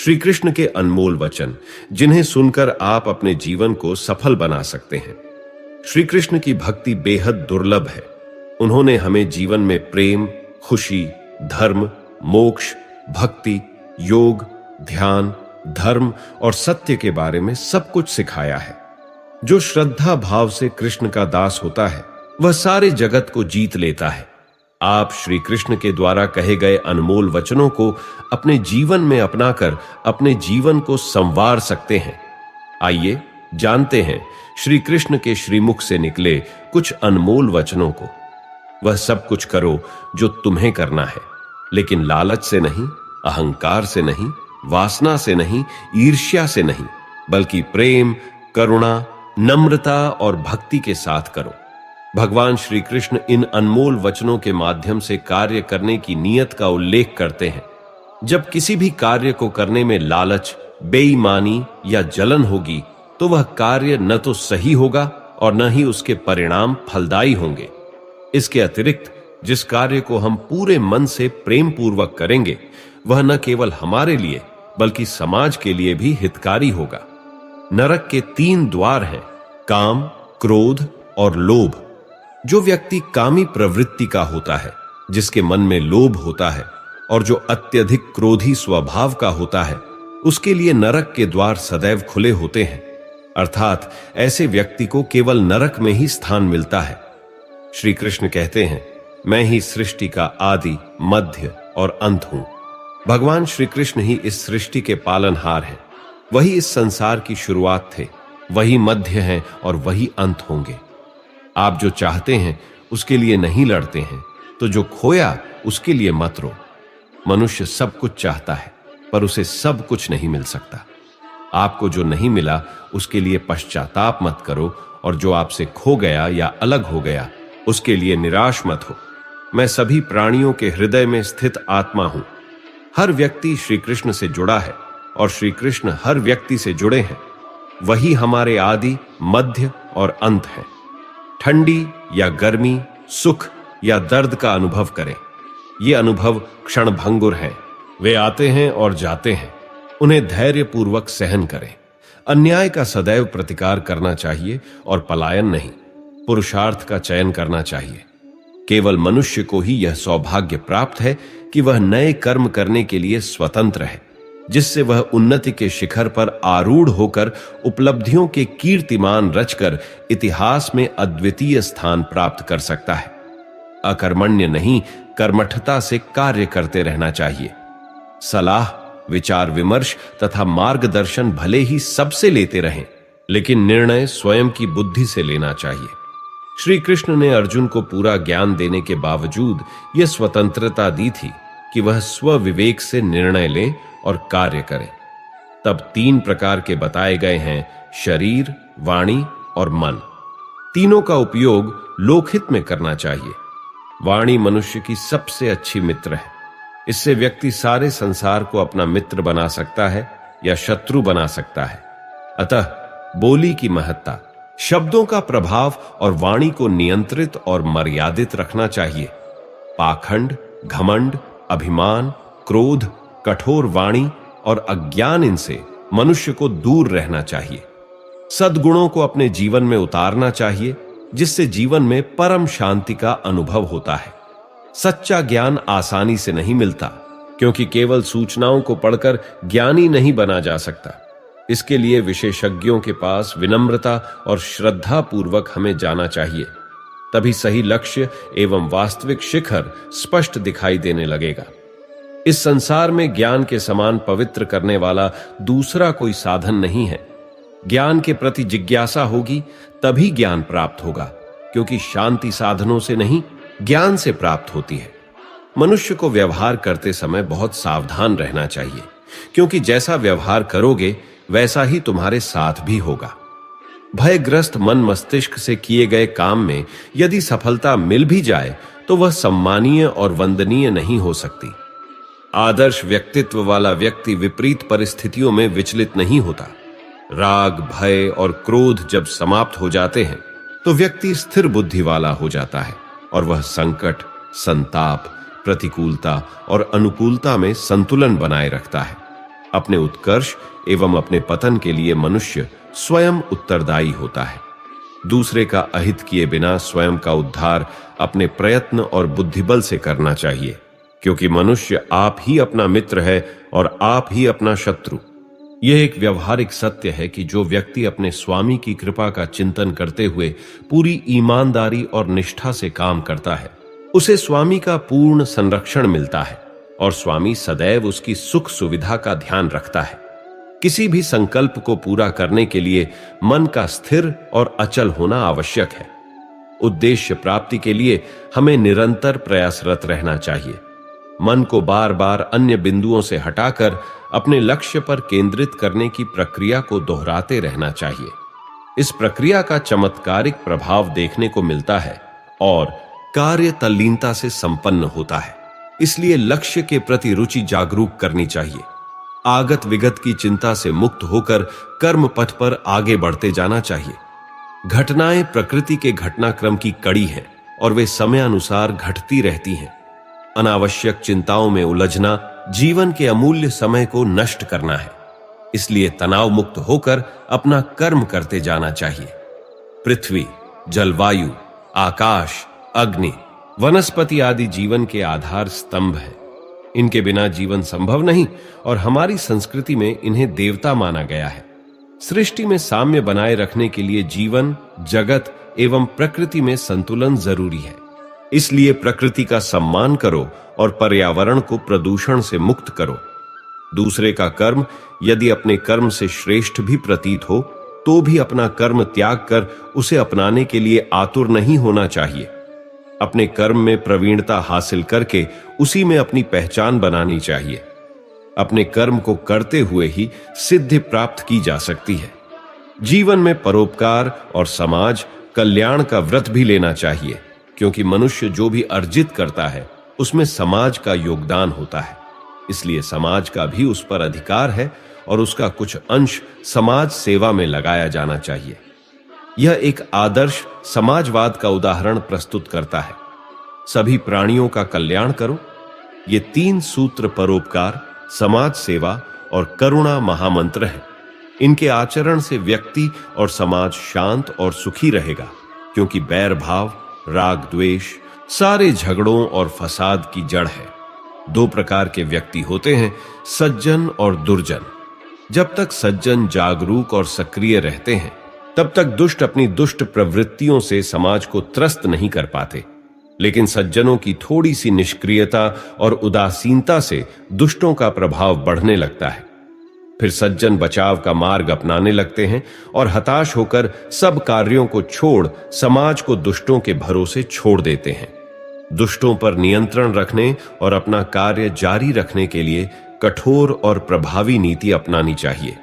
श्री कृष्ण के अनमोल वचन, जिन्हें सुनकर आप अपने जीवन को सफल बना सकते हैं। श्री कृष्ण की भक्ति बेहद दुर्लभ है। उन्होंने हमें जीवन में प्रेम, खुशी, धर्म, मोक्ष, भक्ति, योग, ध्यान, धर्म और सत्य के बारे में सब कुछ सिखाया है। जो श्रद्धा भाव से कृष्ण का दास होता है, वह सारे जगत को जीत लेता है। आप श्री कृष्ण के द्वारा कहे गए अनमोल वचनों को अपने जीवन में अपनाकर अपने जीवन को संवार सकते हैं। आइए जानते हैं श्री कृष्ण के श्रीमुख से निकले कुछ अनमोल वचनों को। वह सब कुछ करो जो तुम्हें करना है, लेकिन लालच से नहीं, अहंकार से नहीं, वासना से नहीं, ईर्ष्या से नहीं, बल्कि प्रेम, करुणा, नम्रता और भक्ति के साथ करो। भगवान श्री कृष्ण इन अनमोल वचनों के माध्यम से कार्य करने की नीयत का उल्लेख करते हैं। जब किसी भी कार्य को करने में लालच, बेईमानी या जलन होगी, तो वह कार्य न तो सही होगा और न ही उसके परिणाम फलदायी होंगे। इसके अतिरिक्त जिस कार्य को हम पूरे मन से प्रेम पूर्वक करेंगे, वह न केवल हमारे लिए बल्कि समाज के लिए भी हितकारी होगा। नरक के 3 द्वार हैं, काम, क्रोध और लोभ। जो व्यक्ति कामी प्रवृत्ति का होता है, जिसके मन में लोभ होता है, और जो अत्यधिक क्रोधी स्वभाव का होता है, उसके लिए नरक के द्वार सदैव खुले होते हैं। अर्थात ऐसे व्यक्ति को केवल नरक में ही स्थान मिलता है। श्री कृष्ण कहते हैं, मैं ही सृष्टि का आदि, मध्य और अंत हूं। भगवान श्री कृष्ण ही इस सृष्टि के पालनहार हैं। वही इस संसार की शुरुआत थे, वही मध्य हैं और वही अंत होंगे। आप जो चाहते हैं उसके लिए नहीं लड़ते हैं, तो जो खोया उसके लिए मत रो। मनुष्य सब कुछ चाहता है, पर उसे सब कुछ नहीं मिल सकता। आपको जो नहीं मिला उसके लिए पश्चाताप मत करो, और जो आपसे खो गया या अलग हो गया उसके लिए निराश मत हो। मैं सभी प्राणियों के हृदय में स्थित आत्मा हूं। हर व्यक्ति श्री कृष्ण से जुड़ा है और श्री कृष्ण हर व्यक्ति से जुड़े हैं। वही हमारे आदि, मध्य और अंत हैं। ठंडी या गर्मी, सुख या दर्द का अनुभव करें। ये अनुभव क्षणभंगुर हैं। वे आते हैं और जाते हैं। उन्हें धैर्यपूर्वक सहन करें। अन्याय का सदैव प्रतिकार करना चाहिए और पलायन नहीं, पुरुषार्थ का चयन करना चाहिए। केवल मनुष्य को ही यह सौभाग्य प्राप्त है कि वह नए कर्म करने के लिए स्वतंत्र है, जिससे वह उन्नति के शिखर पर आरूढ़ होकर उपलब्धियों के कीर्तिमान रचकर इतिहास में अद्वितीय स्थान प्राप्त कर सकता है। अकर्मण्य नहीं, कर्मठता से कार्य करते रहना चाहिए। सलाह, विचार विमर्श तथा मार्गदर्शन भले ही सबसे लेते रहें, लेकिन निर्णय स्वयं की बुद्धि से लेना चाहिए। श्री कृष्ण ने अर्जुन को पूरा ज्ञान देने के बावजूद यह स्वतंत्रता दी थी कि वह स्व विवेक से निर्णय ले और कार्य करें। तब 3 प्रकार के बताए गए हैं, शरीर, वाणी और मन। तीनों का उपयोग लोकहित में करना चाहिए। वाणी मनुष्य की सबसे अच्छी मित्र है। इससे व्यक्ति सारे संसार को अपना मित्र बना सकता है या शत्रु बना सकता है। अतः बोली की महत्ता, शब्दों का प्रभाव और वाणी को नियंत्रित और मर्यादित रखना चाहिए। पाखंड, घमंड, अभिमान, क्रोध, कठोर वाणी और अज्ञान, इनसे मनुष्य को दूर रहना चाहिए। सद्गुणों को अपने जीवन में उतारना चाहिए, जिससे जीवन में परम शांति का अनुभव होता है। सच्चा ज्ञान आसानी से नहीं मिलता, क्योंकि केवल सूचनाओं को पढ़कर ज्ञानी नहीं बना जा सकता। इसके लिए विशेषज्ञों के पास विनम्रता और श्रद्धा पूर्वक हमें जाना चाहिए। तभी सही लक्ष्य एवं वास्तविक शिखर स्पष्ट दिखाई देने लगेगा। इस संसार में ज्ञान के समान पवित्र करने वाला दूसरा कोई साधन नहीं है। ज्ञान के प्रति जिज्ञासा होगी तभी ज्ञान प्राप्त होगा, क्योंकि शांति साधनों से नहीं, ज्ञान से प्राप्त होती है। मनुष्य को व्यवहार करते समय बहुत सावधान रहना चाहिए, क्योंकि जैसा व्यवहार करोगे वैसा ही तुम्हारे साथ भी होगा। भयग्रस्त मन मस्तिष्क से किए गए काम में यदि सफलता मिल भी जाए तो वह सम्मानीय और वंदनीय नहीं हो सकती। आदर्श व्यक्तित्व वाला व्यक्ति विपरीत परिस्थितियों में विचलित नहीं होता। राग, भय और क्रोध जब समाप्त हो जाते हैं तो व्यक्ति स्थिर बुद्धि वाला हो जाता है और वह संकट, संताप, प्रतिकूलता और अनुकूलता में संतुलन बनाए रखता है। अपने उत्कर्ष एवं अपने पतन के लिए मनुष्य स्वयं उत्तरदायी होता है। दूसरे का अहित किए बिना स्वयं का उद्धार अपने प्रयत्न और बुद्धिबल से करना चाहिए, क्योंकि मनुष्य आप ही अपना मित्र है और आप ही अपना शत्रु। यह एक व्यवहारिक सत्य है कि जो व्यक्ति अपने स्वामी की कृपा का चिंतन करते हुए पूरी ईमानदारी और निष्ठा से काम करता है, उसे स्वामी का पूर्ण संरक्षण मिलता है और स्वामी सदैव उसकी सुख सुविधा का ध्यान रखता है। किसी भी संकल्प को पूरा करने के लिए मन का स्थिर और अचल होना आवश्यक है। उद्देश्य प्राप्ति के लिए हमें निरंतर प्रयासरत रहना चाहिए। मन को बार बार अन्य बिंदुओं से हटाकर अपने लक्ष्य पर केंद्रित करने की प्रक्रिया को दोहराते रहना चाहिए। इस प्रक्रिया का चमत्कारिक प्रभाव देखने को मिलता है और कार्य तल्लीनता से संपन्न होता है। इसलिए लक्ष्य के प्रति रुचि जागरूक करनी चाहिए। आगत विगत की चिंता से मुक्त होकर कर्म पथ पर आगे बढ़ते जाना चाहिए। घटनाएं प्रकृति के घटनाक्रम की कड़ी हैं और वे समय अनुसार घटती रहती हैं। अनावश्यक चिंताओं में उलझना जीवन के अमूल्य समय को नष्ट करना है। इसलिए तनाव मुक्त होकर अपना कर्म करते जाना चाहिए। पृथ्वी, जलवायु, आकाश, अग्नि, वनस्पति आदि जीवन के आधार स्तंभ है। इनके बिना जीवन संभव नहीं और हमारी संस्कृति में इन्हें देवता माना गया है। सृष्टि में साम्य बनाए रखने के लिए जीवन, जगत एवं प्रकृति में संतुलन जरूरी है। इसलिए प्रकृति का सम्मान करो और पर्यावरण को प्रदूषण से मुक्त करो। दूसरे का कर्म यदि अपने कर्म से श्रेष्ठ भी प्रतीत हो तो भी अपना कर्म त्याग कर उसे अपनाने के लिए आतुर नहीं होना चाहिए। अपने कर्म में प्रवीणता हासिल करके उसी में अपनी पहचान बनानी चाहिए। अपने कर्म को करते हुए ही सिद्धि प्राप्त की जा सकती है। जीवन में परोपकार और समाज कल्याण का व्रत भी लेना चाहिए, क्योंकि मनुष्य जो भी अर्जित करता है उसमें समाज का योगदान होता है। इसलिए समाज का भी उस पर अधिकार है और उसका कुछ अंश समाज सेवा में लगाया जाना चाहिए। यह एक आदर्श समाजवाद का उदाहरण प्रस्तुत करता है। सभी प्राणियों का कल्याण करो। ये 3 सूत्र परोपकार, समाज सेवा और करुणा महामंत्र हैं। इनके आचरण से व्यक्ति और समाज शांत और सुखी रहेगा, क्योंकि बैर भाव, राग द्वेष सारे झगड़ों और फसाद की जड़ है। 2 प्रकार के व्यक्ति होते हैं, सज्जन और दुर्जन। जब तक सज्जन जागरूक और सक्रिय रहते हैं तब तक दुष्ट अपनी दुष्ट प्रवृत्तियों से समाज को त्रस्त नहीं कर पाते, लेकिन सज्जनों की थोड़ी सी निष्क्रियता और उदासीनता से दुष्टों का प्रभाव बढ़ने लगता है। फिर सज्जन बचाव का मार्ग अपनाने लगते हैं और हताश होकर सब कार्यों को छोड़ समाज को दुष्टों के भरोसे छोड़ देते हैं। दुष्टों पर नियंत्रण रखने और अपना कार्य जारी रखने के लिए कठोर और प्रभावी नीति अपनानी चाहिए।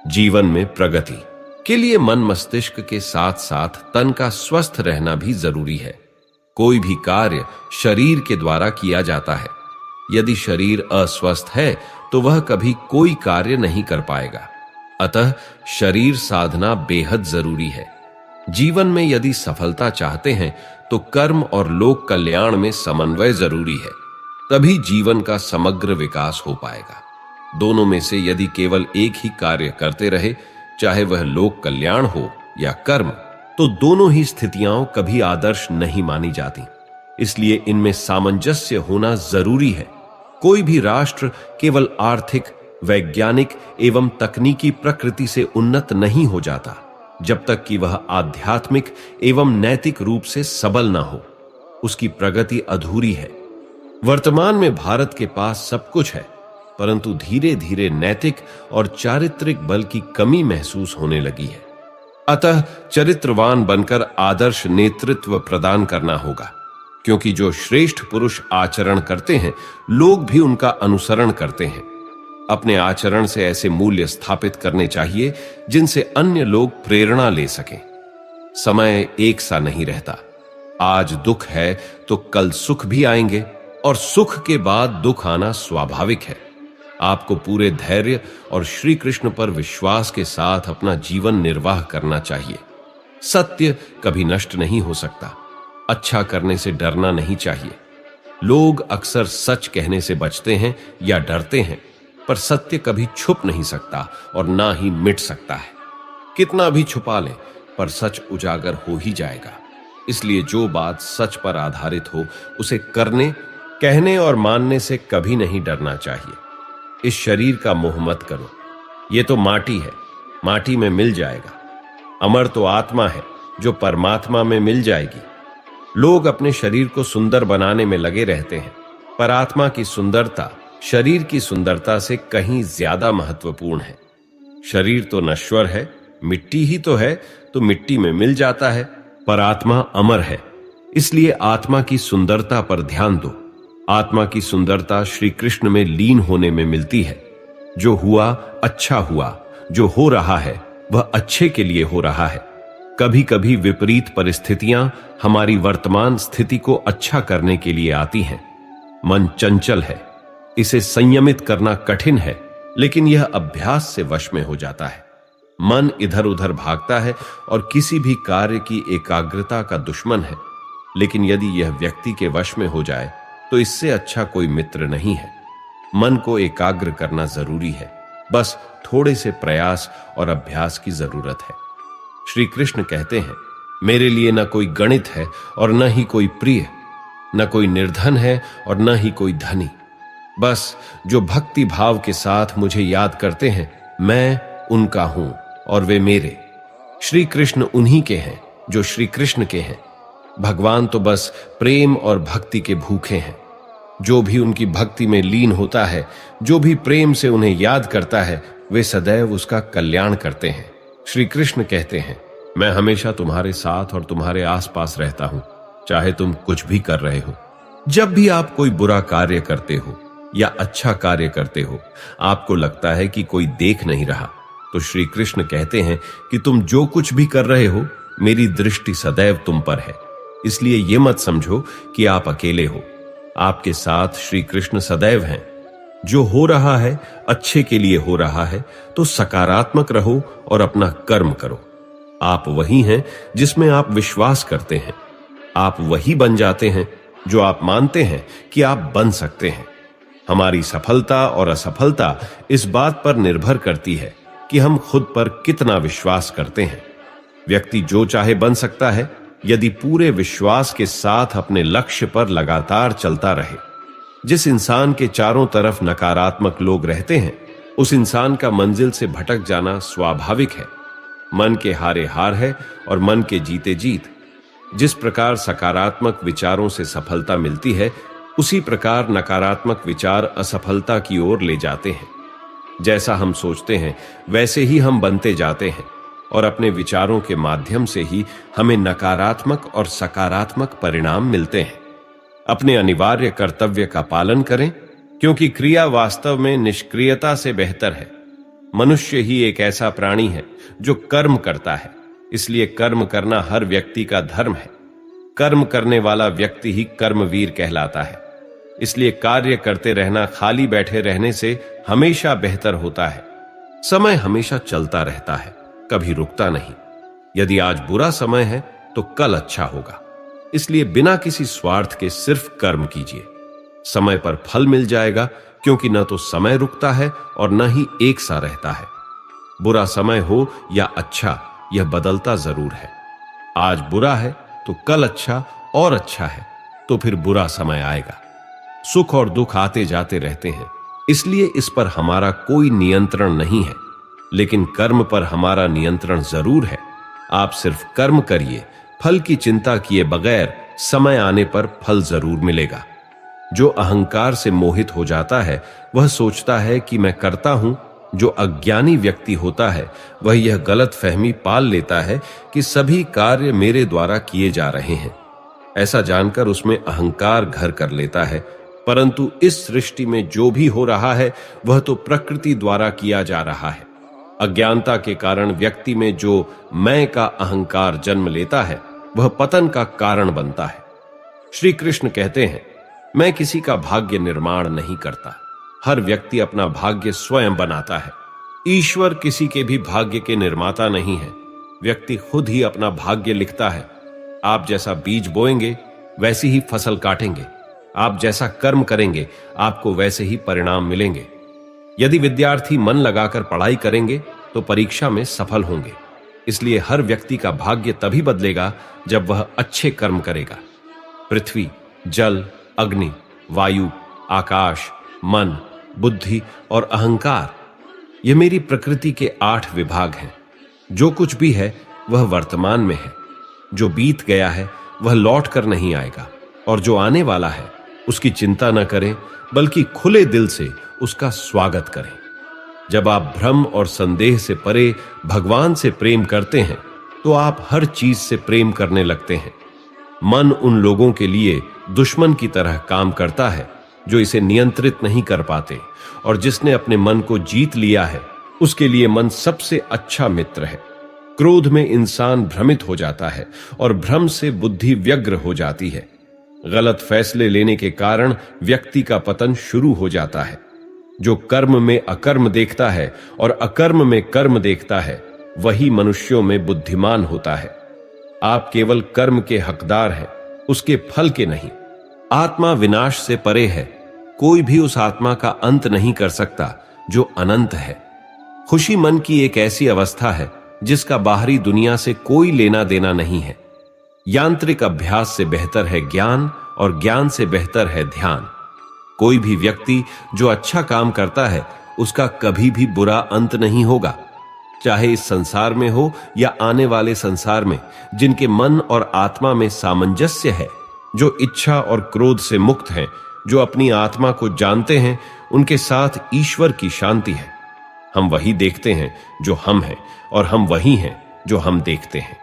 जीवन में प्रगति के लिए मन मस्तिष्क के साथ साथ तन का स्वस्थ रहना भी जरूरी है। कोई भी कार्य शरीर के द्वारा किया जाता है। यदि शरीर अस्वस्थ है तो वह कभी कोई कार्य नहीं कर पाएगा। अतः शरीर साधना बेहद जरूरी है। जीवन में यदि सफलता चाहते हैं तो कर्म और लोक कल्याण में समन्वय जरूरी है। तभी जीवन का समग्र विकास हो पाएगा। दोनों में से यदि केवल एक ही कार्य करते रहे, चाहे वह लोक कल्याण हो या कर्म, तो दोनों ही स्थितियां कभी आदर्श नहीं मानी जाती। इसलिए इनमें सामंजस्य होना जरूरी है। कोई भी राष्ट्र केवल आर्थिक, वैज्ञानिक एवं तकनीकी प्रकृति से उन्नत नहीं हो जाता जब तक कि वह आध्यात्मिक एवं नैतिक रूप से सबल ना हो। उसकी प्रगति अधूरी है। वर्तमान में भारत के पास सब कुछ है, परंतु धीरे धीरे नैतिक और चारित्रिक बल की कमी महसूस होने लगी है। अतः चरित्रवान बनकर आदर्श नेतृत्व प्रदान करना होगा, क्योंकि जो श्रेष्ठ पुरुष आचरण करते हैं लोग भी उनका अनुसरण करते हैं। अपने आचरण से ऐसे मूल्य स्थापित करने चाहिए जिनसे अन्य लोग प्रेरणा ले सकें। समय एक सा नहीं रहता। आज दुख है तो कल सुख भी आएंगे और सुख के बाद दुख आना स्वाभाविक है। आपको पूरे धैर्य और श्री कृष्ण पर विश्वास के साथ अपना जीवन निर्वाह करना चाहिए। सत्य कभी नष्ट नहीं हो सकता। अच्छा करने से डरना नहीं चाहिए। लोग अक्सर सच कहने से बचते हैं या डरते हैं, पर सत्य कभी छुप नहीं सकता और ना ही मिट सकता है। कितना भी छुपा ले पर सच उजागर हो ही जाएगा। इसलिए जो बात सच पर आधारित हो उसे करने, कहने और मानने से कभी नहीं डरना चाहिए। इस शरीर का मोह मत करो, ये तो माटी है, माटी में मिल जाएगा। अमर तो आत्मा है जो परमात्मा में मिल जाएगी। लोग अपने शरीर को सुंदर बनाने में लगे रहते हैं, पर आत्मा की सुंदरता शरीर की सुंदरता से कहीं ज्यादा महत्वपूर्ण है। शरीर तो नश्वर है, मिट्टी ही तो है, तो मिट्टी में मिल जाता है, पर आत्मा अमर है। इसलिए आत्मा की सुंदरता पर ध्यान दो। आत्मा की सुंदरता श्री कृष्ण में लीन होने में मिलती है। जो हुआ अच्छा हुआ, जो हो रहा है वह अच्छे के लिए हो रहा है। कभी कभी विपरीत परिस्थितियां हमारी वर्तमान स्थिति को अच्छा करने के लिए आती हैं। मन चंचल है, इसे संयमित करना कठिन है, लेकिन यह अभ्यास से वश में हो जाता है। मन इधर उधर भागता है और किसी भी कार्य की एकाग्रता का दुश्मन है, लेकिन यदि यह व्यक्ति के वश में हो जाए तो इससे अच्छा कोई मित्र नहीं है। मन को एकाग्र करना जरूरी है, बस थोड़े से प्रयास और अभ्यास की जरूरत है। श्री कृष्ण कहते हैं, मेरे लिए न कोई गणित है और न ही कोई प्रिय, न कोई निर्धन है और न ही कोई धनी। बस जो भक्ति भाव के साथ मुझे याद करते हैं, मैं उनका हूं और वे मेरे। श्री कृष्ण उन्हीं के हैं जो श्री कृष्ण के हैं। भगवान तो बस प्रेम और भक्ति के भूखे हैं। जो भी उनकी भक्ति में लीन होता है, जो भी प्रेम से उन्हें याद करता है, वे सदैव उसका कल्याण करते हैं। श्री कृष्ण कहते हैं, मैं हमेशा तुम्हारे साथ और तुम्हारे आसपास रहता हूं, चाहे तुम कुछ भी कर रहे हो। जब भी आप कोई बुरा कार्य करते हो या अच्छा कार्य करते हो, आपको लगता है कि कोई देख नहीं रहा, तो श्री कृष्ण कहते हैं कि तुम जो कुछ भी कर रहे हो, मेरी दृष्टि सदैव तुम पर है। इसलिए ये मत समझो कि आप अकेले हो, आपके साथ श्री कृष्ण सदैव हैं। जो हो रहा है अच्छे के लिए हो रहा है, तो सकारात्मक रहो और अपना कर्म करो। आप वही हैं जिसमें आप विश्वास करते हैं। आप वही बन जाते हैं जो आप मानते हैं कि आप बन सकते हैं। हमारी सफलता और असफलता इस बात पर निर्भर करती है कि हम खुद पर कितना विश्वास करते हैं। व्यक्ति जो चाहे बन सकता है, यदि पूरे विश्वास के साथ अपने लक्ष्य पर लगातार चलता रहे। जिस इंसान के चारों तरफ नकारात्मक लोग रहते हैं, उस इंसान का मंजिल से भटक जाना स्वाभाविक है। मन के हारे हार है और मन के जीते जीत। जिस प्रकार सकारात्मक विचारों से सफलता मिलती है, उसी प्रकार नकारात्मक विचार असफलता की ओर ले जाते हैं। जैसा हम सोचते हैं वैसे ही हम बनते जाते हैं, और अपने विचारों के माध्यम से ही हमें नकारात्मक और सकारात्मक परिणाम मिलते हैं। अपने अनिवार्य कर्तव्य का पालन करें, क्योंकि क्रिया वास्तव में निष्क्रियता से बेहतर है। मनुष्य ही एक ऐसा प्राणी है जो कर्म करता है, इसलिए कर्म करना हर व्यक्ति का धर्म है। कर्म करने वाला व्यक्ति ही कर्मवीर कहलाता है। इसलिए कार्य करते रहना खाली बैठे रहने से हमेशा बेहतर होता है। समय हमेशा चलता रहता है, कभी रुकता नहीं। यदि आज बुरा समय है तो कल अच्छा होगा। इसलिए बिना किसी स्वार्थ के सिर्फ कर्म कीजिए। समय पर फल मिल जाएगा, क्योंकि न तो समय रुकता है और न ही एक सा रहता है। बुरा समय हो या अच्छा, यह बदलता जरूर है। आज बुरा है तो कल अच्छा और अच्छा है तो फिर बुरा समय आएगा। सुख और दुख आते जाते रहते हैं, इसलिए इस पर हमारा कोई नियंत्रण नहीं है, लेकिन कर्म पर हमारा नियंत्रण जरूर है। आप सिर्फ कर्म करिए, फल की चिंता किए बगैर समय आने पर फल जरूर मिलेगा। जो अहंकार से मोहित हो जाता है, वह सोचता है कि मैं करता हूं। जो अज्ञानी व्यक्ति होता है, वह यह गलत फहमी पाल लेता है कि सभी कार्य मेरे द्वारा किए जा रहे हैं। ऐसा जानकर उसमें अहंकार घर कर लेता है, परंतु इस सृष्टि में जो भी हो रहा है वह तो प्रकृति द्वारा किया जा रहा है। अज्ञानता के कारण व्यक्ति में जो मैं का अहंकार जन्म लेता है, वह पतन का कारण बनता है। श्री कृष्ण कहते हैं, मैं किसी का भाग्य निर्माण नहीं करता। हर व्यक्ति अपना भाग्य स्वयं बनाता है। ईश्वर किसी के भी भाग्य के निर्माता नहीं है। व्यक्ति खुद ही अपना भाग्य लिखता है। आप जैसा बीज बोएंगे वैसी ही फसल काटेंगे। आप जैसा कर्म करेंगे आपको वैसे ही परिणाम मिलेंगे। यदि विद्यार्थी मन लगाकर पढ़ाई करेंगे तो परीक्षा में सफल होंगे। इसलिए हर व्यक्ति का भाग्य तभी बदलेगा जब वह अच्छे कर्म करेगा। पृथ्वी, जल, अग्नि, वायु, आकाश, मन, बुद्धि और अहंकार, ये मेरी प्रकृति के 8 विभाग हैं। जो कुछ भी है वह वर्तमान में है। जो बीत गया है वह लौट कर नहीं आएगा, और जो आने वाला है उसकी चिंता न करें, बल्कि खुले दिल से उसका स्वागत करें। जब आप भ्रम और संदेह से परे भगवान से प्रेम करते हैं तो आप हर चीज से प्रेम करने लगते हैं। मन उन लोगों के लिए दुश्मन की तरह काम करता है जो इसे नियंत्रित नहीं कर पाते, और जिसने अपने मन को जीत लिया है उसके लिए मन सबसे अच्छा मित्र है। क्रोध में इंसान भ्रमित हो जाता है और भ्रम से बुद्धि व्यग्र हो जाती है। गलत फैसले लेने के कारण व्यक्ति का पतन शुरू हो जाता है। जो कर्म में अकर्म देखता है और अकर्म में कर्म देखता है, वही मनुष्यों में बुद्धिमान होता है। आप केवल कर्म के हकदार हैं, उसके फल के नहीं। आत्मा विनाश से परे है। कोई भी उस आत्मा का अंत नहीं कर सकता जो अनंत है। खुशी मन की एक ऐसी अवस्था है जिसका बाहरी दुनिया से कोई लेना देना नहीं है। यांत्रिक अभ्यास से बेहतर है ज्ञान, और ज्ञान से बेहतर है ध्यान। कोई भी व्यक्ति जो अच्छा काम करता है उसका कभी भी बुरा अंत नहीं होगा, चाहे इस संसार में हो या आने वाले संसार में। जिनके मन और आत्मा में सामंजस्य है, जो इच्छा और क्रोध से मुक्त हैं, जो अपनी आत्मा को जानते हैं, उनके साथ ईश्वर की शांति है। हम वही देखते हैं जो हम हैं, और हम वही हैं जो हम देखते हैं।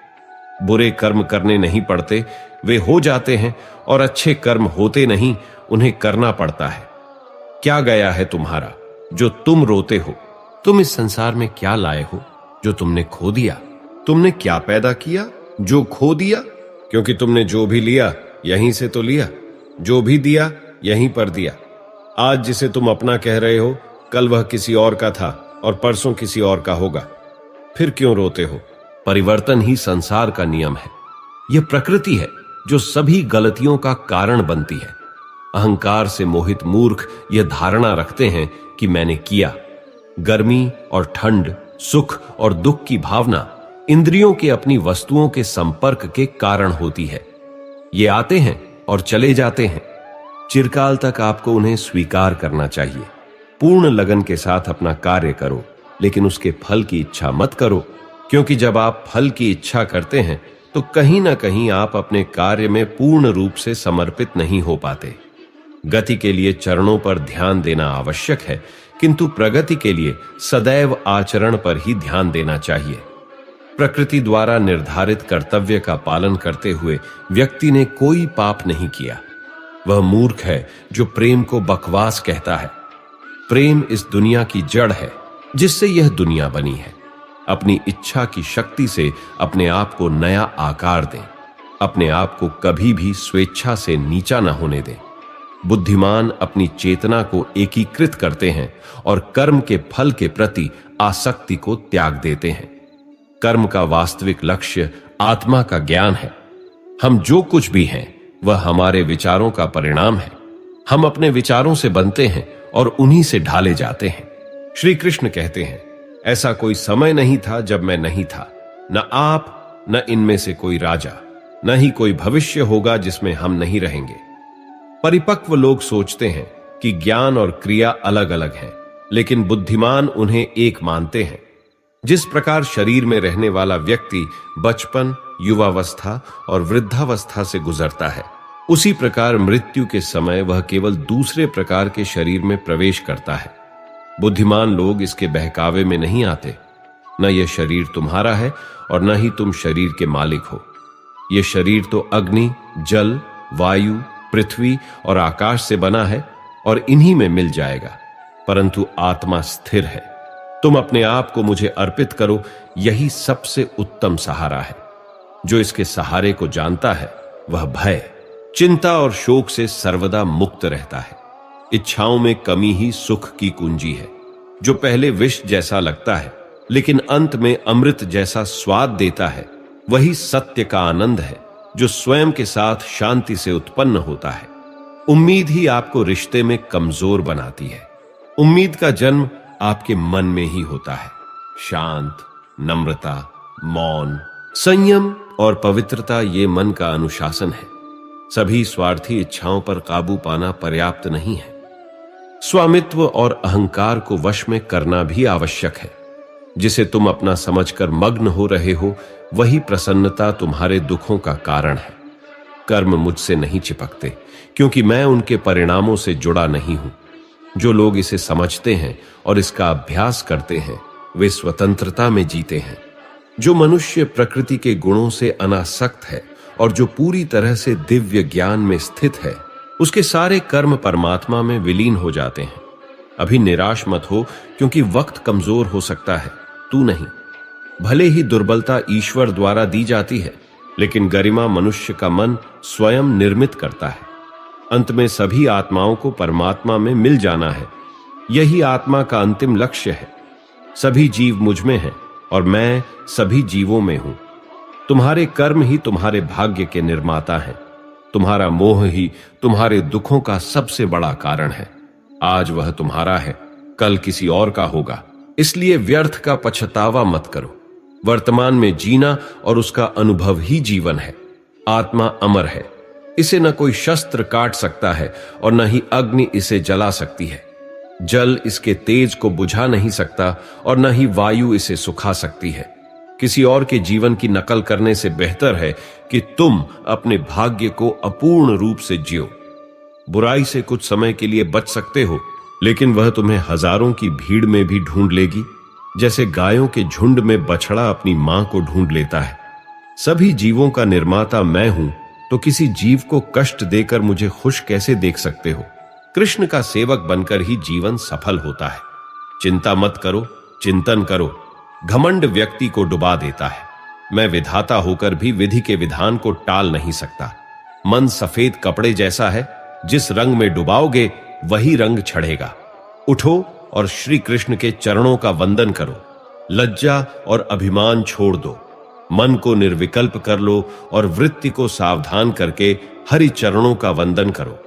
बुरे कर्म करने नहीं पड़ते, वे हो जाते हैं, और अच्छे कर्म होते नहीं, उन्हें करना पड़ता है। क्या गया है तुम्हारा जो तुम रोते हो? तुम इस संसार में क्या लाए हो जो तुमने खो दिया? तुमने क्या पैदा किया जो खो दिया? क्योंकि तुमने जो भी लिया यहीं से तो लिया, जो भी दिया यहीं पर दिया। आज जिसे तुम अपना कह रहे हो, कल वह किसी और का था और परसों किसी और का होगा। फिर क्यों रोते हो? परिवर्तन ही संसार का नियम है। यह प्रकृति है जो सभी गलतियों का कारण बनती है। अहंकार से मोहित मूर्ख यह धारणा रखते हैं कि मैंने किया। गर्मी और ठंड, सुख और दुख की भावना इंद्रियों के अपनी वस्तुओं के संपर्क के कारण होती है। ये आते हैं और चले जाते हैं। चिरकाल तक आपको उन्हें स्वीकार करना चाहिए। पूर्ण लगन के साथ अपना कार्य करो, लेकिन उसके फल की इच्छा मत करो, क्योंकि जब आप फल की इच्छा करते हैं तो कहीं ना कहीं आप अपने कार्य में पूर्ण रूप से समर्पित नहीं हो पाते। गति के लिए चरणों पर ध्यान देना आवश्यक है, किंतु प्रगति के लिए सदैव आचरण पर ही ध्यान देना चाहिए। प्रकृति द्वारा निर्धारित कर्तव्य का पालन करते हुए व्यक्ति ने कोई पाप नहीं किया। वह मूर्ख है जो प्रेम को बकवास कहता है। प्रेम इस दुनिया की जड़ है जिससे यह दुनिया बनी है। अपनी इच्छा की शक्ति से अपने आप को नया आकार दें। अपने आप को कभी भी स्वेच्छा से नीचा न होने दें। बुद्धिमान अपनी चेतना को एकीकृत करते हैं और कर्म के फल के प्रति आसक्ति को त्याग देते हैं। कर्म का वास्तविक लक्ष्य आत्मा का ज्ञान है। हम जो कुछ भी हैं वह हमारे विचारों का परिणाम है। हम अपने विचारों से बनते हैं और उन्हीं से ढाले जाते हैं। श्री कृष्ण कहते हैं, ऐसा कोई समय नहीं था जब मैं नहीं था, न आप, न इनमें से कोई राजा, न ही कोई भविष्य होगा जिसमें हम नहीं रहेंगे। परिपक्व लोग सोचते हैं कि ज्ञान और क्रिया अलग अलग हैं, लेकिन बुद्धिमान उन्हें एक मानते हैं। जिस प्रकार शरीर में रहने वाला व्यक्ति बचपन, युवावस्था और वृद्धावस्था से गुजरता है, उसी प्रकार मृत्यु के समय वह केवल दूसरे प्रकार के शरीर में प्रवेश करता है। बुद्धिमान लोग इसके बहकावे में नहीं आते। न यह शरीर तुम्हारा है और न ही तुम शरीर के मालिक हो। यह शरीर तो अग्नि, जल, वायु, पृथ्वी और आकाश से बना है और इन्हीं में मिल जाएगा, परंतु आत्मा स्थिर है। तुम अपने आप को मुझे अर्पित करो, यही सबसे उत्तम सहारा है। जो इसके सहारे को जानता है वह भय, चिंता और शोक से सर्वदा मुक्त रहता है। इच्छाओं में कमी ही सुख की कुंजी है। जो पहले विष जैसा लगता है लेकिन अंत में अमृत जैसा स्वाद देता है, वही सत्य का आनंद है जो स्वयं के साथ शांति से उत्पन्न होता है। उम्मीद ही आपको रिश्ते में कमजोर बनाती है। उम्मीद का जन्म आपके मन में ही होता है। शांत, नम्रता, मौन, संयम और पवित्रता ये मन का अनुशासन है। सभी स्वार्थी इच्छाओं पर काबू पाना पर्याप्त नहीं है। स्वामित्व और अहंकार को वश में करना भी आवश्यक है। जिसे तुम अपना समझकर मग्न हो रहे हो, वही प्रसन्नता तुम्हारे दुखों का कारण है। कर्म मुझसे नहीं चिपकते, क्योंकि मैं उनके परिणामों से जुड़ा नहीं हूं। जो लोग इसे समझते हैं और इसका अभ्यास करते हैं, वे स्वतंत्रता में जीते हैं। जो मनुष्य प्रकृति के गुणों से अनासक्त है और जो पूरी तरह से दिव्य ज्ञान में स्थित है, उसके सारे कर्म परमात्मा में विलीन हो जाते हैं। अभी निराश मत हो, क्योंकि वक्त कमजोर हो सकता है, तू नहीं। भले ही दुर्बलता ईश्वर द्वारा दी जाती है, लेकिन गरिमा मनुष्य का मन स्वयं निर्मित करता है। अंत में सभी आत्माओं को परमात्मा में मिल जाना है। यही आत्मा का अंतिम लक्ष्य है। सभी जीव मुझ में हैं और मैं सभी जीवों में हूं। तुम्हारे कर्म ही तुम्हारे भाग्य के निर्माता हैं। तुम्हारा मोह ही तुम्हारे दुखों का सबसे बड़ा कारण है। आज वह तुम्हारा है, कल किसी और का होगा। इसलिए व्यर्थ का पछतावा मत करो। वर्तमान में जीना और उसका अनुभव ही जीवन है। आत्मा अमर है। इसे न कोई शस्त्र काट सकता है और न ही अग्नि इसे जला सकती है। जल इसके तेज को बुझा नहीं सकता और न ही वायु इसे सुखा सकती है। किसी और के जीवन की नकल करने से बेहतर है कि तुम अपने भाग्य को अपूर्ण रूप से जियो। बुराई से कुछ समय के लिए बच सकते हो, लेकिन वह तुम्हें हजारों की भीड़ में भी ढूंढ लेगी। जैसे गायों के झुंड में बछड़ा अपनी मां को ढूंढ लेता है। सभी जीवों का निर्माता मैं हूं, तो किसी जीव को कष्ट देकर मुझे खुश कैसे देख सकते हो? कृष्ण का सेवक बनकर ही जीवन सफल होता है। चिंता मत करो, चिंतन करो। घमंड व्यक्ति को डुबा देता है। मैं विधाता होकर भी विधि के विधान को टाल नहीं सकता। मन सफेद कपड़े जैसा है, जिस रंग में डुबाओगे वही रंग छड़ेगा। उठो और श्री कृष्ण के चरणों का वंदन करो। लज्जा और अभिमान छोड़ दो। मन को निर्विकल्प कर लो और वृत्ति को सावधान करके हरि चरणों का वंदन करो।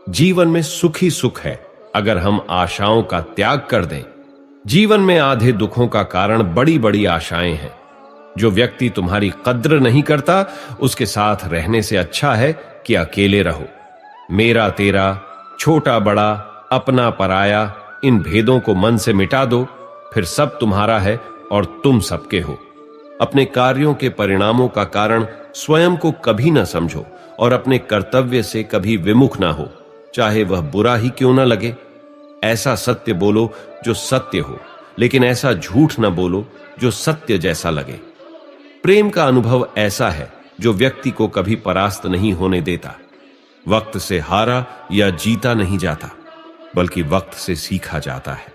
जीवन में सुख ही सुख है, अगर हम आशाओं का त्याग कर दें। जीवन में आधे दुखों का कारण बड़ी बड़ी आशाएं हैं। जो व्यक्ति तुम्हारी कद्र नहीं करता, उसके साथ रहने से अच्छा है कि अकेले रहो। मेरा तेरा, छोटा बड़ा, अपना पराया, इन भेदों को मन से मिटा दो, फिर सब तुम्हारा है और तुम सबके हो। अपने कार्यों के परिणामों का कारण स्वयं को कभी न समझो और अपने कर्तव्य से कभी विमुख ना हो, चाहे वह बुरा ही क्यों न लगे। ऐसा सत्य बोलो जो सत्य हो, लेकिन ऐसा झूठ न बोलो जो सत्य जैसा लगे। प्रेम का अनुभव ऐसा है जो व्यक्ति को कभी परास्त नहीं होने देता। वक्त से हारा या जीता नहीं जाता, बल्कि वक्त से सीखा जाता है।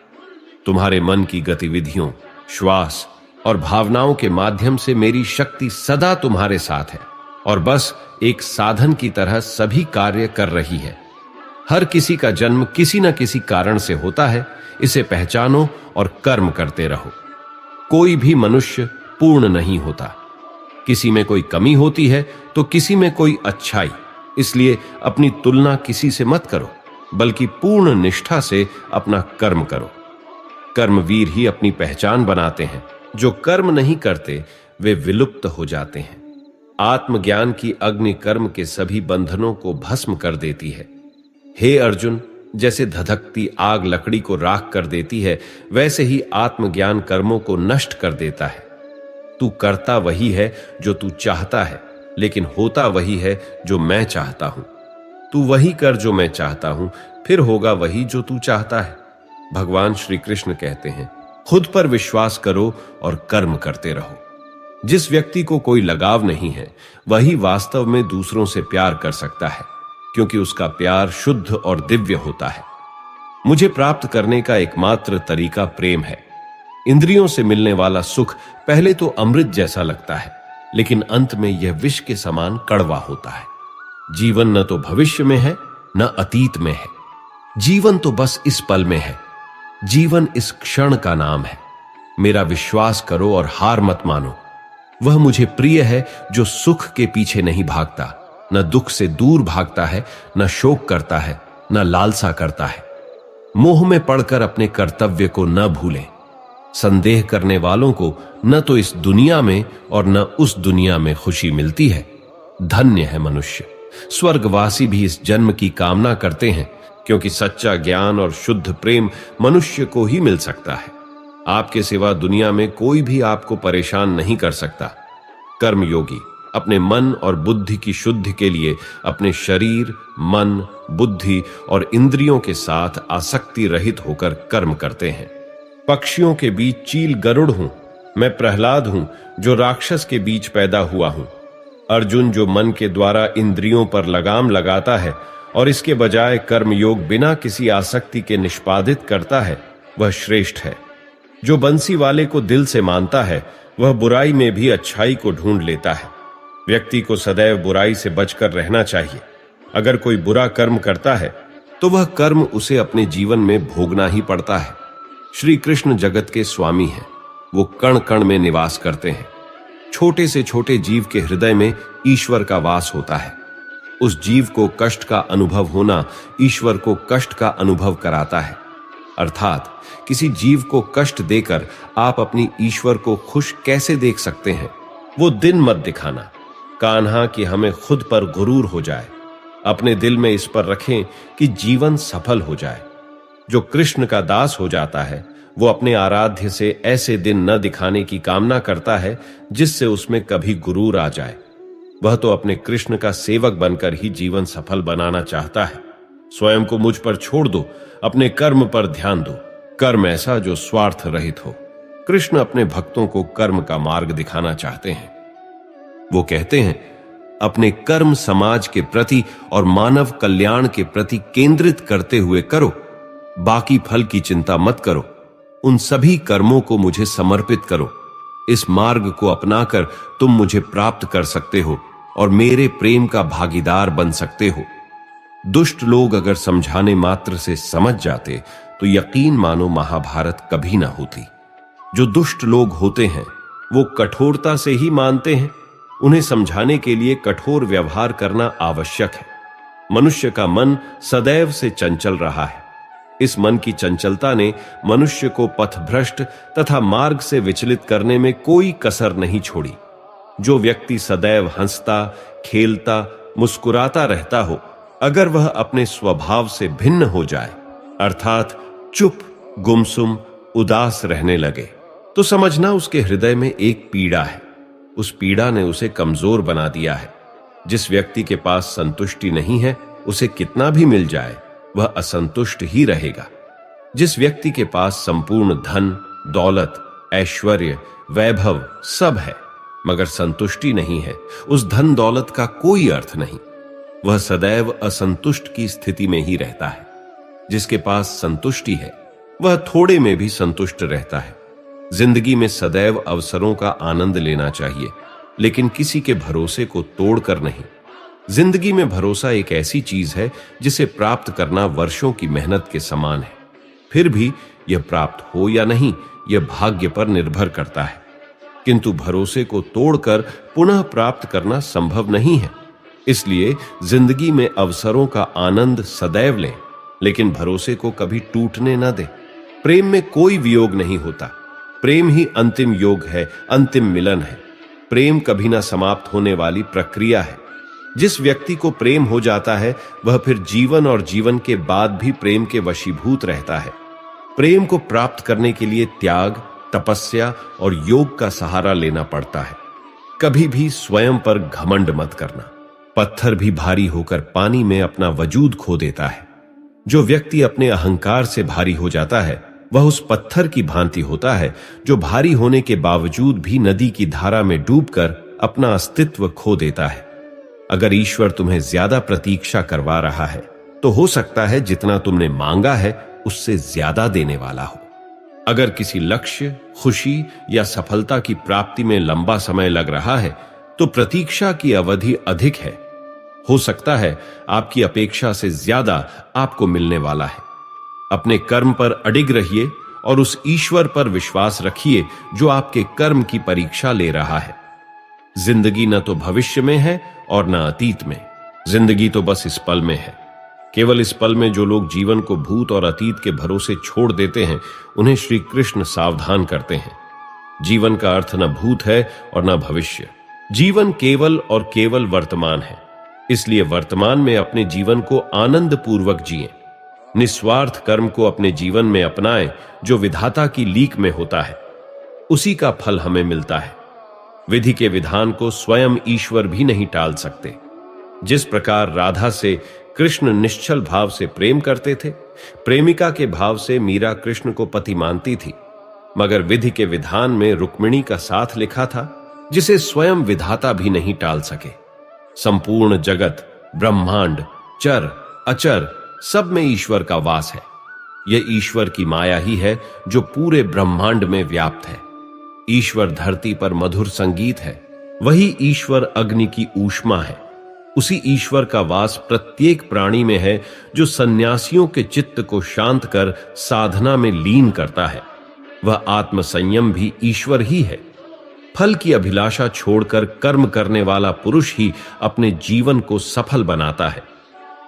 तुम्हारे मन की गतिविधियों, श्वास और भावनाओं के माध्यम से मेरी शक्ति सदा तुम्हारे साथ है और बस एक साधन की तरह सभी कार्य कर रही है। हर किसी का जन्म किसी न किसी कारण से होता है। इसे पहचानो और कर्म करते रहो। कोई भी मनुष्य पूर्ण नहीं होता। किसी में कोई कमी होती है तो किसी में कोई अच्छाई। इसलिए अपनी तुलना किसी से मत करो, बल्कि पूर्ण निष्ठा से अपना कर्म करो। कर्मवीर ही अपनी पहचान बनाते हैं। जो कर्म नहीं करते वे विलुप्त हो जाते हैं। आत्मज्ञान की अग्नि कर्म के सभी बंधनों को भस्म कर देती है। हे अर्जुन, जैसे धधकती आग लकड़ी को राख कर देती है, वैसे ही आत्मज्ञान कर्मों को नष्ट कर देता है। तू करता वही है जो तू चाहता है, लेकिन होता वही है जो मैं चाहता हूं। तू वही कर जो मैं चाहता हूं, फिर होगा वही जो तू चाहता है। भगवान श्री कृष्ण कहते हैं, खुद पर विश्वास करो और कर्म करते रहो। जिस व्यक्ति को कोई लगाव नहीं है, वही वास्तव में दूसरों से प्यार कर सकता है, क्योंकि उसका प्यार शुद्ध और दिव्य होता है। मुझे प्राप्त करने का एकमात्र तरीका प्रेम है। इंद्रियों से मिलने वाला सुख पहले तो अमृत जैसा लगता है, लेकिन अंत में यह विष के समान कड़वा होता है। जीवन न तो भविष्य में है, न अतीत में है। जीवन तो बस इस पल में है। जीवन इस क्षण का नाम है। मेरा विश्वास करो और हार मत मानो। वह मुझे प्रिय है जो सुख के पीछे नहीं भागता, न दुख से दूर भागता है, न शोक करता है, न लालसा करता है। मोह में पड़कर अपने कर्तव्य को न भूलें। संदेह करने वालों को न तो इस दुनिया में और न उस दुनिया में खुशी मिलती है। धन्य है मनुष्य। स्वर्गवासी भी इस जन्म की कामना करते हैं, क्योंकि सच्चा ज्ञान और शुद्ध प्रेम मनुष्य को ही मिल सकता है। आपके सिवा दुनिया में कोई भी आपको परेशान नहीं कर सकता। कर्मयोगी अपने मन और बुद्धि की शुद्धि के लिए अपने शरीर, मन, बुद्धि और इंद्रियों के साथ आसक्ति रहित होकर कर्म करते हैं। पक्षियों के बीच चील गरुड़ हूं, मैं प्रहलाद हूं जो राक्षस के बीच पैदा हुआ हूं। अर्जुन जो मन के द्वारा इंद्रियों पर लगाम लगाता है और इसके बजाय कर्मयोग बिना किसी आसक्ति के निष्पादित करता है, वह श्रेष्ठ है। जो बंसी वाले को दिल से मानता है, वह बुराई में भी अच्छाई को ढूंढ लेता है। व्यक्ति को सदैव बुराई से बचकर रहना चाहिए। अगर कोई बुरा कर्म करता है तो वह कर्म उसे अपने जीवन में भोगना ही पड़ता है। श्री कृष्ण जगत के स्वामी हैं। वो कण कण में निवास करते हैं। छोटे से छोटे जीव के हृदय में ईश्वर का वास होता है। उस जीव को कष्ट का अनुभव होना ईश्वर को कष्ट का अनुभव कराता है। अर्थात किसी जीव को कष्ट देकर आप अपनी ईश्वर को खुश कैसे देख सकते हैं? वो दिन मत दिखाना कान्हा कि हमें खुद पर गुरूर हो जाए। अपने दिल में इस पर रखें कि जीवन सफल हो जाए। जो कृष्ण का दास हो जाता है, वो अपने आराध्य से ऐसे दिन न दिखाने की कामना करता है जिससे उसमें कभी गुरूर आ जाए। वह तो अपने कृष्ण का सेवक बनकर ही जीवन सफल बनाना चाहता है। स्वयं को मुझ पर छोड़ दो, अपने कर्म पर ध्यान दो। कर्म ऐसा जो स्वार्थ रहित हो। कृष्ण अपने भक्तों को कर्म का मार्ग दिखाना चाहते हैं। वो कहते हैं, अपने कर्म समाज के प्रति और मानव कल्याण के प्रति केंद्रित करते हुए करो। बाकी फल की चिंता मत करो। उन सभी कर्मों को मुझे समर्पित करो। इस मार्ग को अपनाकर तुम मुझे प्राप्त कर सकते हो और मेरे प्रेम का भागीदार बन सकते हो। दुष्ट लोग अगर समझाने मात्र से समझ जाते तो यकीन मानो महाभारत कभी ना होती। जो दुष्ट लोग होते हैं वो कठोरता से ही मानते हैं। उन्हें समझाने के लिए कठोर व्यवहार करना आवश्यक है। मनुष्य का मन सदैव से चंचल रहा है। इस मन की चंचलता ने मनुष्य को पथभ्रष्ट तथा मार्ग से विचलित करने में कोई कसर नहीं छोड़ी। जो व्यक्ति सदैव हंसता, खेलता, मुस्कुराता रहता हो, अगर वह अपने स्वभाव से भिन्न हो जाए, अर्थात चुप, गुमसुम, उदास रहने लगे, तो समझना उसके हृदय में एक पीड़ा है। उस पीड़ा ने उसे कमजोर बना दिया है। जिस व्यक्ति के पास संतुष्टि नहीं है, उसे कितना भी मिल जाए वह असंतुष्ट ही रहेगा। जिस व्यक्ति के पास संपूर्ण धन, दौलत, ऐश्वर्य, वैभव सब है मगर संतुष्टि नहीं है, उस धन दौलत का कोई अर्थ नहीं। वह सदैव असंतुष्ट की स्थिति में ही रहता है। जिसके पास संतुष्टि है वह थोड़े में भी संतुष्ट रहता है। जिंदगी में सदैव अवसरों का आनंद लेना चाहिए, लेकिन किसी के भरोसे को तोड़कर नहीं। जिंदगी में भरोसा एक ऐसी चीज है जिसे प्राप्त करना वर्षों की मेहनत के समान है। फिर भी यह प्राप्त हो या नहीं, यह भाग्य पर निर्भर करता है। किंतु भरोसे को तोड़कर पुनः प्राप्त करना संभव नहीं है। इसलिए जिंदगी में अवसरों का आनंद सदैव लें, लेकिन भरोसे को कभी टूटने न दें। प्रेम में कोई वियोग नहीं होता। प्रेम ही अंतिम योग है, अंतिम मिलन है। प्रेम कभी ना समाप्त होने वाली प्रक्रिया है। जिस व्यक्ति को प्रेम हो जाता है वह फिर जीवन और जीवन के बाद भी प्रेम के वशीभूत रहता है। प्रेम को प्राप्त करने के लिए त्याग, तपस्या और योग का सहारा लेना पड़ता है। कभी भी स्वयं पर घमंड मत करना। पत्थर भी भारी होकर पानी में अपना वजूद खो देता है। जो व्यक्ति अपने अहंकार से भारी हो जाता है वह उस पत्थर की भांति होता है जो भारी होने के बावजूद भी नदी की धारा में डूबकर अपना अस्तित्व खो देता है। अगर ईश्वर तुम्हें ज्यादा प्रतीक्षा करवा रहा है तो हो सकता है जितना तुमने मांगा है उससे ज्यादा देने वाला हो। अगर किसी लक्ष्य, खुशी या सफलता की प्राप्ति में लंबा समय लग रहा है तो प्रतीक्षा की अवधि अधिक है। हो सकता है आपकी अपेक्षा से ज्यादा आपको मिलने वाला है। अपने कर्म पर अडिग रहिए और उस ईश्वर पर विश्वास रखिए जो आपके कर्म की परीक्षा ले रहा है। जिंदगी न तो भविष्य में है और न अतीत में। जिंदगी तो बस इस पल में है। केवल इस पल में जो लोग जीवन को भूत और अतीत के भरोसे छोड़ देते हैं, उन्हें श्री कृष्ण सावधान करते हैं। जीवन का अर्थ न भूत है और न भविष्य। जीवन केवल और केवल वर्तमान है। इसलिए वर्तमान में अपने जीवन को आनंद पूर्वक जिएं। निस्वार्थ कर्म को अपने जीवन में अपनाएं, जो विधाता की लीक में होता है उसी का फल हमें मिलता है। विधि के विधान को स्वयं ईश्वर भी नहीं टाल सकते। जिस प्रकार राधा से कृष्ण निश्चल भाव से प्रेम करते थे, प्रेमिका के भाव से मीरा कृष्ण को पति मानती थी, मगर विधि के विधान में रुक्मिणी का साथ लिखा था, जिसे स्वयं विधाता भी नहीं टाल सके। संपूर्ण जगत, ब्रह्मांड, चर अचर, सब में ईश्वर का वास है। यह ईश्वर की माया ही है जो पूरे ब्रह्मांड में व्याप्त है। ईश्वर धरती पर मधुर संगीत है, वही ईश्वर अग्नि की ऊष्मा है। उसी ईश्वर का वास प्रत्येक प्राणी में है, जो सन्यासियों के चित्त को शांत कर साधना में लीन करता है। वह आत्म संयम भी ईश्वर ही है। फल की अभिलाषा छोड़कर कर्म करने वाला पुरुष ही अपने जीवन को सफल बनाता है।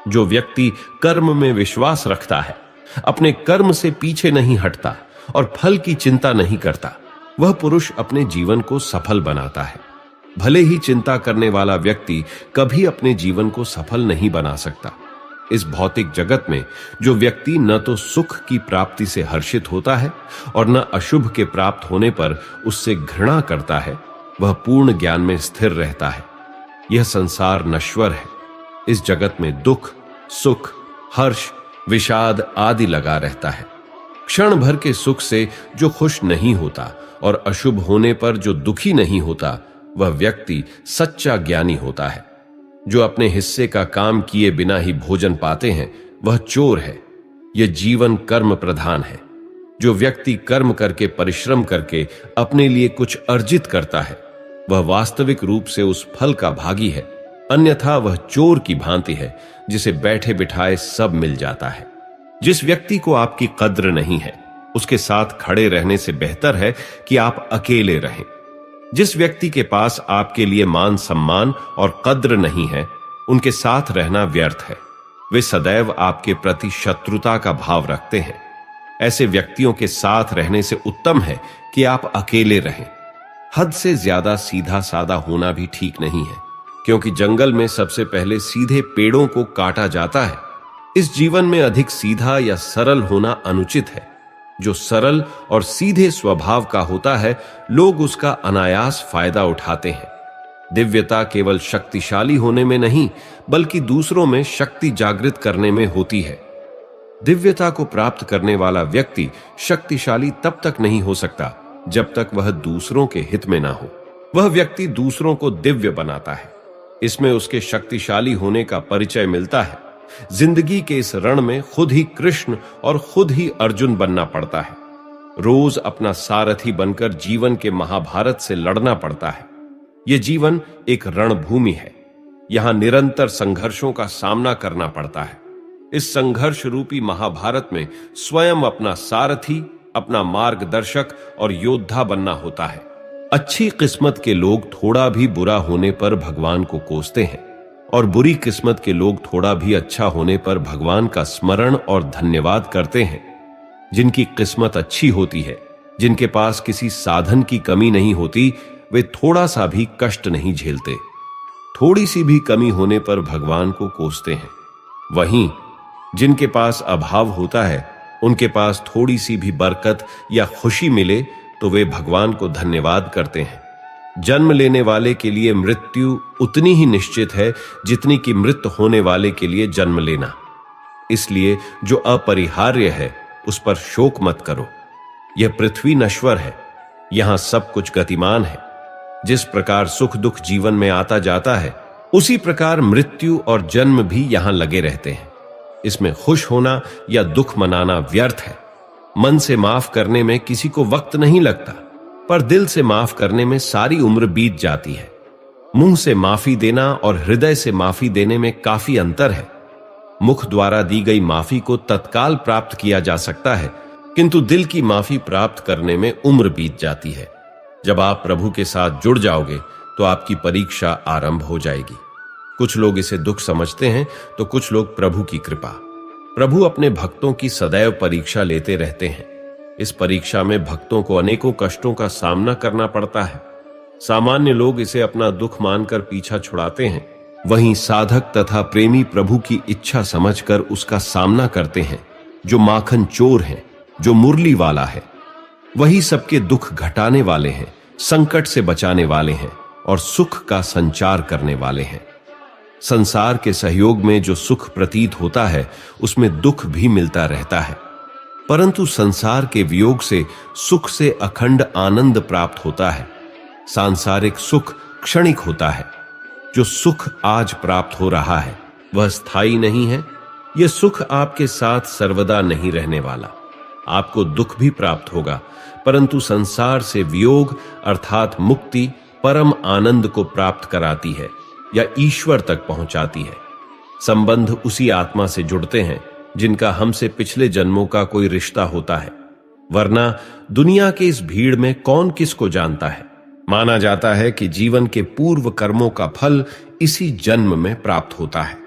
जो व्यक्ति कर्म में विश्वास रखता है, अपने कर्म से पीछे नहीं हटता और फल की चिंता नहीं करता, वह पुरुष अपने जीवन को सफल बनाता है। भले ही चिंता करने वाला व्यक्ति कभी अपने जीवन को सफल नहीं बना सकता। इस भौतिक जगत में जो व्यक्ति न तो सुख की प्राप्ति से हर्षित होता है और न अशुभ के प्राप्त होने पर उससे घृणा करता है, वह पूर्ण ज्ञान में स्थिर रहता है। यह संसार नश्वर है। इस जगत में दुख, सुख, हर्ष, विषाद आदि लगा रहता है। क्षण भर के सुख से जो खुश नहीं होता और अशुभ होने पर जो दुखी नहीं होता, वह व्यक्ति सच्चा ज्ञानी होता है। जो अपने हिस्से का काम किए बिना ही भोजन पाते हैं, वह चोर है। यह जीवन कर्म प्रधान है। जो व्यक्ति कर्म करके, परिश्रम करके अपने लिए कुछ अर्जित करता है, वह वास्तविक रूप से उस फल का भागी है। अन्यथा वह चोर की भांति है, जिसे बैठे बिठाए सब मिल जाता है। जिस व्यक्ति को आपकी कद्र नहीं है, उसके साथ खड़े रहने से बेहतर है कि आप अकेले रहें। जिस व्यक्ति के पास आपके लिए मान सम्मान और कद्र नहीं है, उनके साथ रहना व्यर्थ है। वे सदैव आपके प्रति शत्रुता का भाव रखते हैं। ऐसे व्यक्तियों के साथ रहने से उत्तम है कि आप अकेले रहें। हद से ज्यादा सीधा सादा होना भी ठीक नहीं है, क्योंकि जंगल में सबसे पहले सीधे पेड़ों को काटा जाता है। इस जीवन में अधिक सीधा या सरल होना अनुचित है। जो सरल और सीधे स्वभाव का होता है, लोग उसका अनायास फायदा उठाते हैं। दिव्यता केवल शक्तिशाली होने में नहीं, बल्कि दूसरों में शक्ति जागृत करने में होती है। दिव्यता को प्राप्त करने वाला व्यक्ति शक्तिशाली तब तक नहीं हो सकता जब तक वह दूसरों के हित में ना हो। वह व्यक्ति दूसरों को दिव्य बनाता है। इसमें उसके शक्तिशाली होने का परिचय मिलता है। जिंदगी के इस रण में खुद ही कृष्ण और खुद ही अर्जुन बनना पड़ता है। रोज अपना सारथी बनकर जीवन के महाभारत से लड़ना पड़ता है। यह जीवन एक रणभूमि है। यहां निरंतर संघर्षों का सामना करना पड़ता है। इस संघर्ष रूपी महाभारत में स्वयं अपना सारथी, अपना मार्गदर्शक और योद्धा बनना होता है। अच्छी किस्मत के लोग थोड़ा भी बुरा होने पर भगवान को कोसते हैं, और बुरी किस्मत के लोग थोड़ा भी अच्छा होने पर भगवान का स्मरण और धन्यवाद करते हैं। जिनकी किस्मत अच्छी होती है, जिनके पास किसी साधन की कमी नहीं होती, वे थोड़ा सा भी कष्ट नहीं झेलते। थोड़ी सी भी कमी होने पर भगवान को कोसते हैं। वहीं जिनके पास अभाव होता है, उनके पास थोड़ी सी भी बरकत या खुशी मिले तो वे भगवान को धन्यवाद करते हैं। जन्म लेने वाले के लिए मृत्यु उतनी ही निश्चित है जितनी कि मृत होने वाले के लिए जन्म लेना। इसलिए जो अपरिहार्य है उस पर शोक मत करो। यह पृथ्वी नश्वर है, यहां सब कुछ गतिमान है। जिस प्रकार सुख दुख जीवन में आता जाता है, उसी प्रकार मृत्यु और जन्म भी यहां लगे रहते हैं। इसमें खुश होना या दुख मनाना व्यर्थ है। मन से माफ करने में किसी को वक्त नहीं लगता, पर दिल से माफ करने में सारी उम्र बीत जाती है। मुंह से माफी देना और हृदय से माफी देने में काफी अंतर है। मुख द्वारा दी गई माफी को तत्काल प्राप्त किया जा सकता है, किंतु दिल की माफी प्राप्त करने में उम्र बीत जाती है। जब आप प्रभु के साथ जुड़ जाओगे तो आपकी परीक्षा आरंभ हो जाएगी। कुछ लोग इसे दुख समझते हैं तो कुछ लोग प्रभु की कृपा। प्रभु अपने भक्तों की सदैव परीक्षा लेते रहते हैं। इस परीक्षा में भक्तों को अनेकों कष्टों का सामना करना पड़ता है। सामान्य लोग इसे अपना दुख मानकर पीछा छुड़ाते हैं, वहीं साधक तथा प्रेमी प्रभु की इच्छा समझकर उसका सामना करते हैं। जो माखन चोर है, जो मुरली वाला है, वही सबके दुख घटाने वाले हैं, संकट से बचाने वाले हैं और सुख का संचार करने वाले हैं। संसार के सहयोग में जो सुख प्रतीत होता है उसमें दुख भी मिलता रहता है, परंतु संसार के वियोग से सुख से अखंड आनंद प्राप्त होता है। सांसारिक सुख क्षणिक होता है। जो सुख आज प्राप्त हो रहा है वह स्थायी नहीं है। यह सुख आपके साथ सर्वदा नहीं रहने वाला। आपको दुख भी प्राप्त होगा, परंतु संसार से वियोग अर्थात मुक्ति परम आनंद को प्राप्त कराती है या ईश्वर तक पहुंचाती है। संबंध उसी आत्मा से जुड़ते हैं जिनका हमसे पिछले जन्मों का कोई रिश्ता होता है, वरना दुनिया के इस भीड़ में कौन किसको जानता है। माना जाता है कि जीवन के पूर्व कर्मों का फल इसी जन्म में प्राप्त होता है।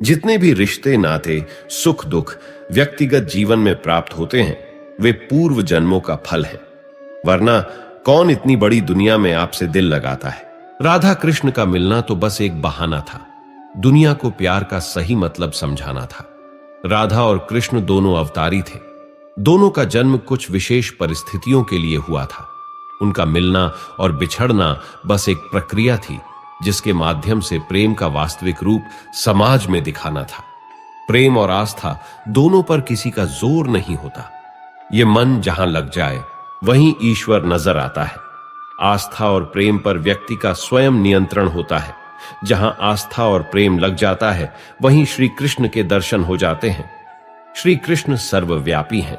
जितने भी रिश्ते नाते सुख दुख व्यक्तिगत जीवन में प्राप्त होते हैं वे पूर्व जन्मों का फल है, वरना कौन इतनी बड़ी दुनिया में आपसे दिल लगाता है। राधा कृष्ण का मिलना तो बस एक बहाना था, दुनिया को प्यार का सही मतलब समझाना था। राधा और कृष्ण दोनों अवतारी थे। दोनों का जन्म कुछ विशेष परिस्थितियों के लिए हुआ था। उनका मिलना और बिछड़ना बस एक प्रक्रिया थी जिसके माध्यम से प्रेम का वास्तविक रूप समाज में दिखाना था। प्रेम और आस्था दोनों पर किसी का जोर नहीं होता। ये मन जहां लग जाए वहीं ईश्वर नजर आता है। आस्था और प्रेम पर व्यक्ति का स्वयं नियंत्रण होता है। जहां आस्था और प्रेम लग जाता है वहीं श्री कृष्ण के दर्शन हो जाते हैं। श्री कृष्ण सर्वव्यापी हैं।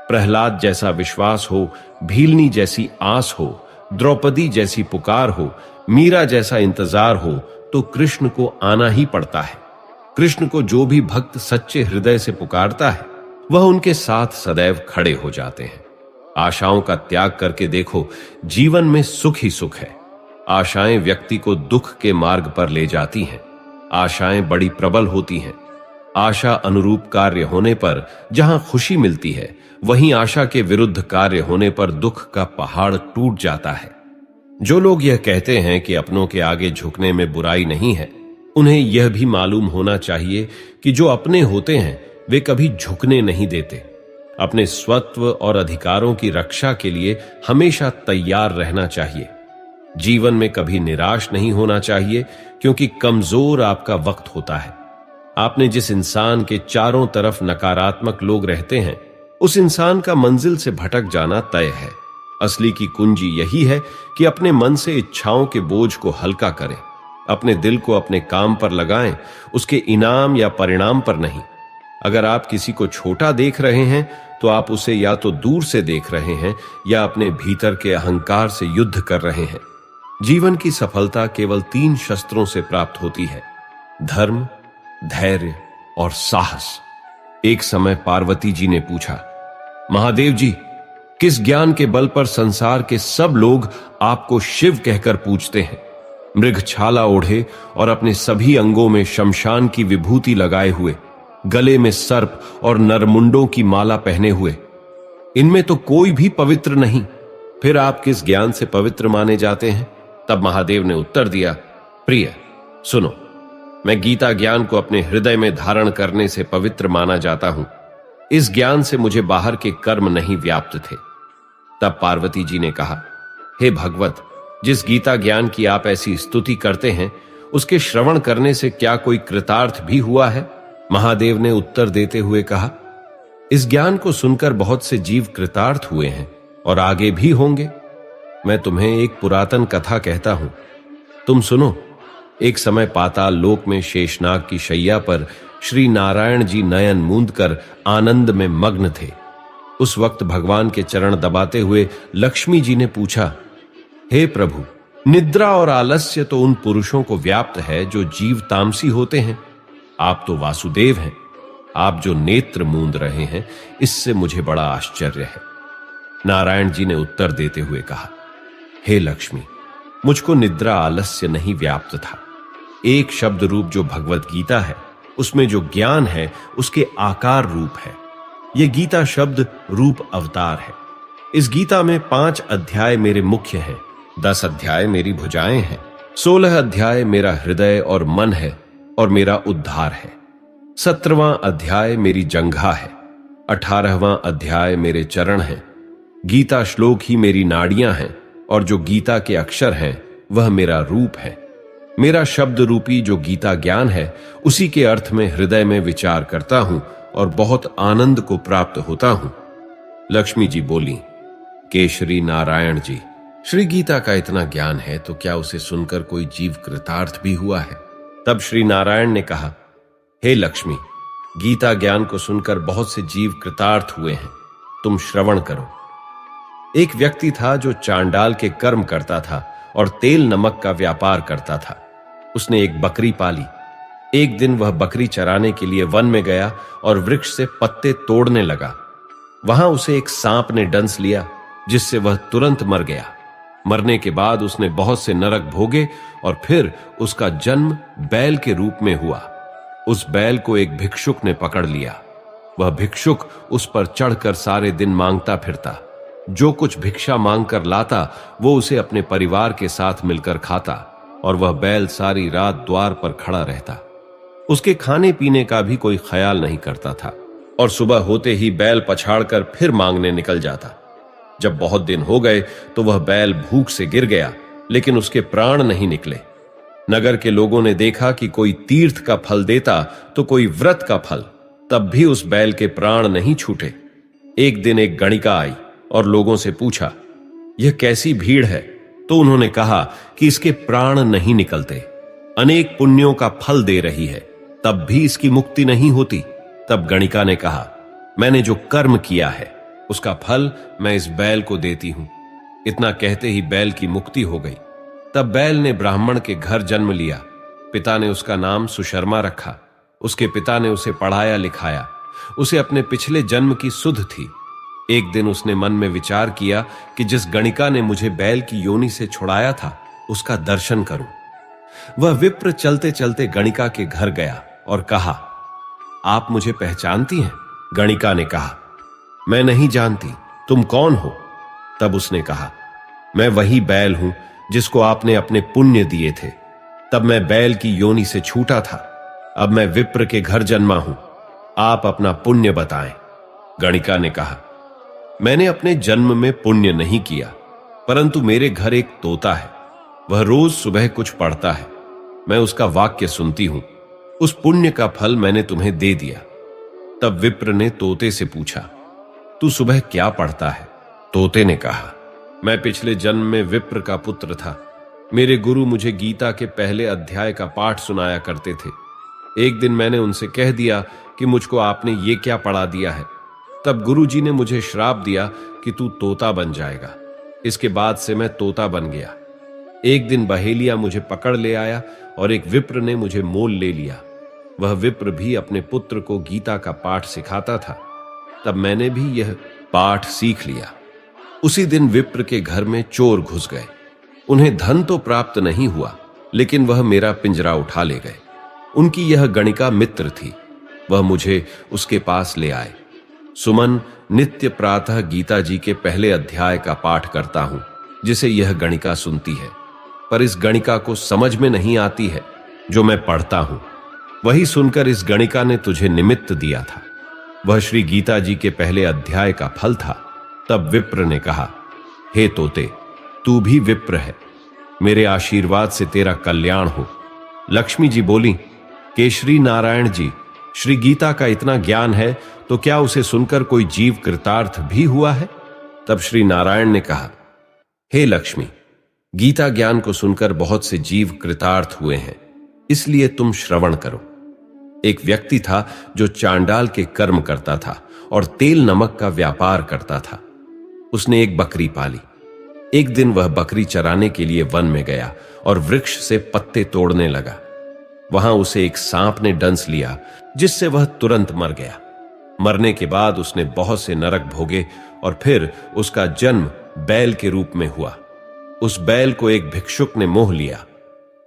प्रहलाद जैसा विश्वास हो, भीलनी जैसी आस हो, द्रौपदी जैसी पुकार हो, मीरा जैसा इंतजार हो तो कृष्ण को आना ही पड़ता है। कृष्ण को जो भी भक्त सच्चे हृदय से पुकारता है वह उनके साथ सदैव खड़े हो जाते हैं। आशाओं का त्याग करके देखो, जीवन में सुख ही सुख है। आशाएं व्यक्ति को दुख के मार्ग पर ले जाती हैं। आशाएं बड़ी प्रबल होती हैं। आशा अनुरूप कार्य होने पर जहां खुशी मिलती है वहीं आशा के विरुद्ध कार्य होने पर दुख का पहाड़ टूट जाता है। जो लोग यह कहते हैं कि अपनों के आगे झुकने में बुराई नहीं है, उन्हें यह भी मालूम होना चाहिए कि जो अपने होते हैं वे कभी झुकने नहीं देते। अपने स्वत्व और अधिकारों की रक्षा के लिए हमेशा तैयार रहना चाहिए। जीवन में कभी निराश नहीं होना चाहिए, क्योंकि कमजोर आपका वक्त होता है। आपने जिस इंसान के चारों तरफ नकारात्मक लोग रहते हैं उस इंसान का मंजिल से भटक जाना तय है। असली की कुंजी यही है कि अपने मन से इच्छाओं के बोझ को हल्का करें। अपने दिल को अपने काम पर लगाएं, उसके इनाम या परिणाम पर नहीं। अगर आप किसी को छोटा देख रहे हैं तो आप उसे या तो दूर से देख रहे हैं या अपने भीतर के अहंकार से युद्ध कर रहे हैं। जीवन की सफलता केवल 3 शस्त्रों से प्राप्त होती है: धर्म, धैर्य और साहस। एक समय पार्वती जी ने पूछा, महादेव जी, किस ज्ञान के बल पर संसार के सब लोग आपको शिव कहकर पूछते हैं? मृगछाला ओढ़े और अपने सभी अंगों में शमशान की विभूति लगाए हुए, गले में सर्प और नरमुंडों की माला पहने हुए, इनमें तो कोई भी पवित्र नहीं। फिर आप किस ज्ञान से पवित्र माने जाते हैं? तब महादेव ने उत्तर दिया, प्रिय सुनो, मैं गीता ज्ञान को अपने हृदय में धारण करने से पवित्र माना जाता हूं। इस ज्ञान से मुझे बाहर के कर्म नहीं व्याप्त थे। तब पार्वती जी ने कहा, हे भगवत, जिस गीता ज्ञान की आप ऐसी स्तुति करते हैं उसके श्रवण करने से क्या कोई कृतार्थ भी हुआ है? महादेव ने उत्तर देते हुए कहा, इस ज्ञान को सुनकर बहुत से जीव कृतार्थ हुए हैं और आगे भी होंगे। मैं तुम्हें एक पुरातन कथा कहता हूं, तुम सुनो। एक समय पाताल लोक में शेषनाग की शैया पर श्री नारायण जी नयन मूंद कर आनंद में मग्न थे। उस वक्त भगवान के चरण दबाते हुए लक्ष्मी जी ने पूछा, हे प्रभु, निद्रा और आलस्य तो उन पुरुषों को व्याप्त है जो जीव तामसी होते हैं। आप तो वासुदेव हैं। आप जो नेत्र मूंद रहे हैं इससे मुझे बड़ा आश्चर्य है। नारायण जी ने उत्तर देते हुए कहा, हे लक्ष्मी, मुझको निद्रा आलस्य नहीं व्याप्त था। एक शब्द रूप जो भगवत गीता है, उसमें जो ज्ञान है उसके आकार रूप है। यह गीता शब्द रूप अवतार है। इस गीता में 5 अध्याय मेरे मुख्य हैं, 10 अध्याय मेरी भुजाएं हैं, 16 अध्याय मेरा हृदय और मन है और मेरा उद्धार है, 17वां अध्याय मेरी जंघा है, 18वां अध्याय मेरे चरण हैं। गीता श्लोक ही मेरी नाड़ियां हैं और जो गीता के अक्षर हैं वह मेरा रूप है। मेरा शब्द रूपी जो गीता ज्ञान है उसी के अर्थ में हृदय में विचार करता हूं और बहुत आनंद को प्राप्त होता हूं। लक्ष्मी जी बोली, केशरी नारायण जी, श्री गीता का इतना ज्ञान है तो क्या उसे सुनकर कोई जीव कृतार्थ भी हुआ है? तब श्री नारायण ने कहा, हे लक्ष्मी, गीता ज्ञान को सुनकर बहुत से जीव कृतार्थ हुए हैं, तुम श्रवण करो। एक व्यक्ति था जो चांडाल के कर्म करता था और तेल नमक का व्यापार करता था। उसने एक बकरी पाली। एक दिन वह बकरी चराने के लिए वन में गया और वृक्ष से पत्ते तोड़ने लगा। वहां उसे एक सांप ने डंस लिया, जिससे वह तुरंत मर गया। मरने के बाद उसने बहुत से नरक भोगे और फिर उसका जन्म बैल के रूप में हुआ। उस बैल को एक भिक्षुक ने पकड़ लिया। वह भिक्षुक उस पर चढ़कर सारे दिन मांगता फिरता। जो कुछ भिक्षा मांगकर लाता वो उसे अपने परिवार के साथ मिलकर खाता और वह बैल सारी रात द्वार पर खड़ा रहता। उसके खाने पीने का भी कोई ख्याल नहीं करता था और सुबह होते ही बैल पछाड़कर फिर मांगने निकल जाता। जब बहुत दिन हो गए तो वह बैल भूख से गिर गया, लेकिन उसके प्राण नहीं निकले। नगर के लोगों ने देखा कि कोई तीर्थ का फल देता तो कोई व्रत का फल, तब भी उस बैल के प्राण नहीं छूटे। एक दिन एक गणिका आई और लोगों से पूछा, यह कैसी भीड़ है? तो उन्होंने कहा कि इसके प्राण नहीं निकलते, अनेक पुण्यों का फल दे रही है, तब भी इसकी मुक्ति नहीं होती। तब गणिका ने कहा, मैंने जो कर्म किया है उसका फल मैं इस बैल को देती हूं। इतना कहते ही बैल की मुक्ति हो गई। तब बैल ने ब्राह्मण के घर जन्म लिया। पिता ने उसका नाम सुशर्मा रखा। उसके पिता ने उसे पढ़ाया लिखाया। उसे अपने पिछले जन्म की सुध थी। एक दिन उसने मन में विचार किया कि जिस गणिका ने मुझे बैल की योनि से छुड़ाया था उसका दर्शन करूं। वह विप्र चलते चलते गणिका के घर गया और कहा, आप मुझे पहचानती हैं? गणिका ने कहा, मैं नहीं जानती, तुम कौन हो? तब उसने कहा, मैं वही बैल हूं जिसको आपने अपने पुण्य दिए थे। तब मैं बैल की योनि से छूटा था, अब मैं विप्र के घर जन्मा हूं, आप अपना पुण्य बताएं। गणिका ने कहा, मैंने अपने जन्म में पुण्य नहीं किया, परंतु मेरे घर एक तोता है। वह रोज सुबह कुछ पढ़ता है, मैं उसका वाक्य सुनती हूं। उस पुण्य का फल मैंने तुम्हें दे दिया। तब विप्र ने तोते से पूछा, तू सुबह क्या पढ़ता है? तोते ने कहा, मैं पिछले जन्म में विप्र का पुत्र था। मेरे गुरु मुझे गीता के पहले अध्याय का पाठ सुनाया करते थे। एक दिन मैंने उनसे कह दिया कि मुझको आपने ये क्या पढ़ा दिया है। तब गुरुजी ने मुझे श्राप दिया कि तू तोता बन जाएगा। इसके बाद से मैं तोता बन गया। एक दिन बहेलिया मुझे पकड़ ले आया और एक विप्र ने मुझे मोल ले लिया। वह विप्र भी अपने पुत्र को गीता का पाठ सिखाता था। तब मैंने भी यह पाठ सीख लिया। उसी दिन विप्र के घर में चोर घुस गए। उन्हें धन तो प्राप्त नहीं हुआ, लेकिन वह मेरा पिंजरा उठा ले गए। उनकी यह गणिका मित्र थी। वह मुझे उसके पास ले आए। सुमन नित्य प्रातः गीता जी के पहले अध्याय का पाठ करता हूं, जिसे यह गणिका सुनती है। पर इस गणिका को समझ में नहीं आती है जो मैं पढ़ता हूं। वही सुनकर इस गणिका ने तुझे निमित्त दिया था। वह श्री गीता जी के पहले अध्याय का फल था। तब विप्र ने कहा, हे तोते, तू भी विप्र है, मेरे आशीर्वाद से तेरा कल्याण हो। लक्ष्मी जी बोली, केशरी नारायण जी, श्री गीता का इतना ज्ञान है तो क्या उसे सुनकर कोई जीव कृतार्थ भी हुआ है? तब श्री नारायण ने कहा, हे लक्ष्मी, गीता ज्ञान को सुनकर बहुत से जीव कृतार्थ हुए हैं, इसलिए तुम श्रवण करो। एक व्यक्ति था जो चांडाल के कर्म करता था और तेल नमक का व्यापार करता था। उसने एक बकरी पाली। एक दिन वह बकरी चराने के लिए वन में गया और वृक्ष से पत्ते तोड़ने लगा। वहां उसे एक सांप ने डंस लिया, जिससे वह तुरंत मर गया। मरने के बाद उसने बहुत से नरक भोगे और फिर उसका जन्म बैल के रूप में हुआ। उस बैल को एक भिक्षुक ने मोह लिया।